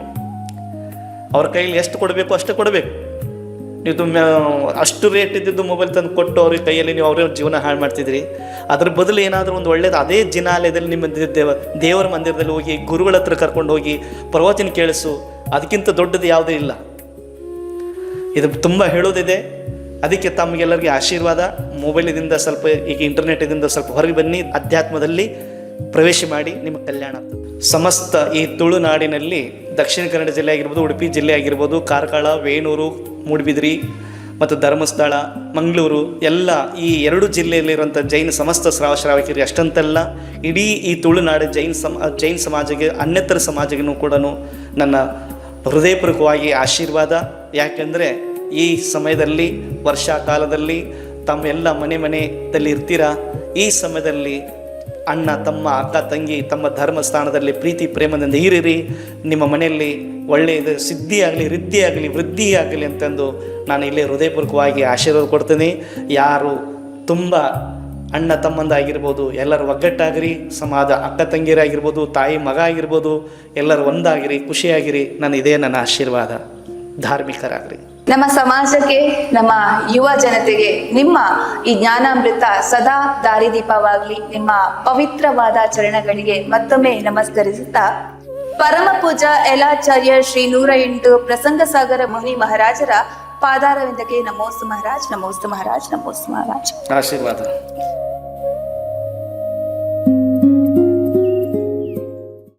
ಅವ್ರ ಕೈಯಲ್ಲಿ ಎಷ್ಟು ಕೊಡಬೇಕು ಅಷ್ಟೇ ಕೊಡಬೇಕು. ನೀವು ಅಷ್ಟು ರೇಟ್ ಇದ್ದಿದ್ದು ಮೊಬೈಲ್ ತಂದು ಕೊಟ್ಟು ಅವ್ರಿಗೆ ಕೈಯಲ್ಲಿ ನೀವು ಅವ್ರ ಜೀವನ ಹಾಳು ಮಾಡ್ತಿದ್ರಿ. ಅದ್ರ ಬದಲು ಏನಾದರೂ ಒಂದು ಒಳ್ಳೇದು ಅದೇ ಜಿನಾಲಯದಲ್ಲಿ ನಿಮ್ಮ ದೇವರ ಮಂದಿರದಲ್ಲಿ ಹೋಗಿ ಗುರುಗಳ ಹತ್ರ ಕರ್ಕೊಂಡು ಹೋಗಿ ಪ್ರವಚನ ಕೇಳಿಸು. ಅದಕ್ಕಿಂತ ದೊಡ್ಡದು ಯಾವುದೂ ಇಲ್ಲ. ಇದು ತುಂಬ ಹೇಳೋದಿದೆ. ಅದಕ್ಕೆ ತಮಗೆಲ್ಲರಿಗೆ ಆಶೀರ್ವಾದ. ಮೊಬೈಲಿಂದ ಸ್ವಲ್ಪ, ಈಗ ಇಂಟರ್ನೆಟ್ಟಿಂದ ಸ್ವಲ್ಪ ಹೊರಗೆ ಬನ್ನಿ, ಅಧ್ಯಾತ್ಮದಲ್ಲಿ ಪ್ರವೇಶ ಮಾಡಿ, ನಿಮ್ಮ ಕಲ್ಯಾಣ ಆಗ್ತದೆ. ಸಮಸ್ತ ಈ ತುಳುನಾಡಿನಲ್ಲಿ ದಕ್ಷಿಣ ಕನ್ನಡ ಜಿಲ್ಲೆ ಆಗಿರ್ಬೋದು, ಉಡುಪಿ ಜಿಲ್ಲೆ ಆಗಿರ್ಬೋದು, ಕಾರ್ಕಳ, ವೇಣೂರು, ಮೂಡುಬಿದಿರೆ ಮತ್ತು ಧರ್ಮಸ್ಥಳ, ಮಂಗಳೂರು ಎಲ್ಲ ಈ 2 ಜಿಲ್ಲೆಯಲ್ಲಿರುವಂಥ ಜೈನ ಸಮಸ್ತ ಶ್ರಾವಕರಿಗೆ ಅಷ್ಟಂತಲ್ಲ, ಇಡೀ ಈ ತುಳುನಾಡು ಜೈನ ಸಮಾಜಕ್ಕೆ, ಅನ್ಯತರ ಸಮಾಜಕ್ಕೂ ಕೂಡ ನನ್ನ ಹೃದಯಪೂರ್ವಕವಾಗಿ ಆಶೀರ್ವಾದ. ಯಾಕೆಂದರೆ ಈ ಸಮಯದಲ್ಲಿ, ವರ್ಷಾ ಕಾಲದಲ್ಲಿ ತಮ್ಮೆಲ್ಲ ಮನೆಯಲ್ಲಿ ಇರ್ತೀರ. ಈ ಸಮಯದಲ್ಲಿ ಅಣ್ಣ, ತಮ್ಮ, ಅಕ್ಕ, ತಂಗಿ ತಮ್ಮ ಧರ್ಮ ಸ್ಥಾನದಲ್ಲಿ ಪ್ರೀತಿ ಪ್ರೇಮದಿಂದ ಇರಿರಿ. ನಿಮ್ಮ ಮನೆಯಲ್ಲಿ ಒಳ್ಳೆಯದು ಸಿದ್ಧಿಯಾಗಲಿ, ರಿದ್ಧಿಯಾಗಲಿ, ವೃದ್ಧಿಯಾಗಲಿ ಅಂತಂದು ನಾನು ಇಲ್ಲಿ ಹೃದಯಪೂರ್ವಕವಾಗಿ ಆಶೀರ್ವಾದ ಕೊಡ್ತೀನಿ. ಯಾರು ತುಂಬ ಅಣ್ಣ ತಮ್ಮಂದಾಗಿರ್ಬೋದು, ಎಲ್ಲರೂ ಒಗ್ಗಟ್ಟಾಗಿರಿ. ಸಮಾಜ ಅಕ್ಕ ತಂಗಿರಾಗಿರ್ಬೋದು, ತಾಯಿ ಮಗ ಆಗಿರ್ಬೋದು, ಎಲ್ಲರೂ ಒಂದಾಗಿರಿ, ಖುಷಿಯಾಗಿರಿ. ಇದೇ ನನ್ನ ಆಶೀರ್ವಾದ. ಧಾರ್ಮಿಕರಾಗಿರಿ. ನಮ್ಮ ಸಮಾಜಕ್ಕೆ, ನಮ್ಮ ಯುವ ಜನತೆಗೆ ನಿಮ್ಮ ಈ ಜ್ಞಾನಾಮೃತ ಸದಾ ದಾರಿದೀಪವಾಗಲಿ. ನಿಮ್ಮ ಪವಿತ್ರವಾದ ಚರಣಗಳಿಗೆ ಮತ್ತೊಮ್ಮೆ ನಮಸ್ಕರಿಸುತ್ತಾ ಪರಮ ಪೂಜಾ ಯಲಾಚಾರ್ಯ ಶ್ರೀ 108 ಪ್ರಸಂಗ ಸಾಗರ ಮುನಿ ಮಹಾರಾಜರ ಪಾದಾರವಿಂದಕ್ಕೆ ನಮೋಸ್ತು ಮಹಾರಾಜ್, ನಮೋಸ್ತು ಮಹಾರಾಜ್, ನಮೋಸ್ತು ಮಹಾರಾಜ್. ಆಶೀರ್ವಾದ.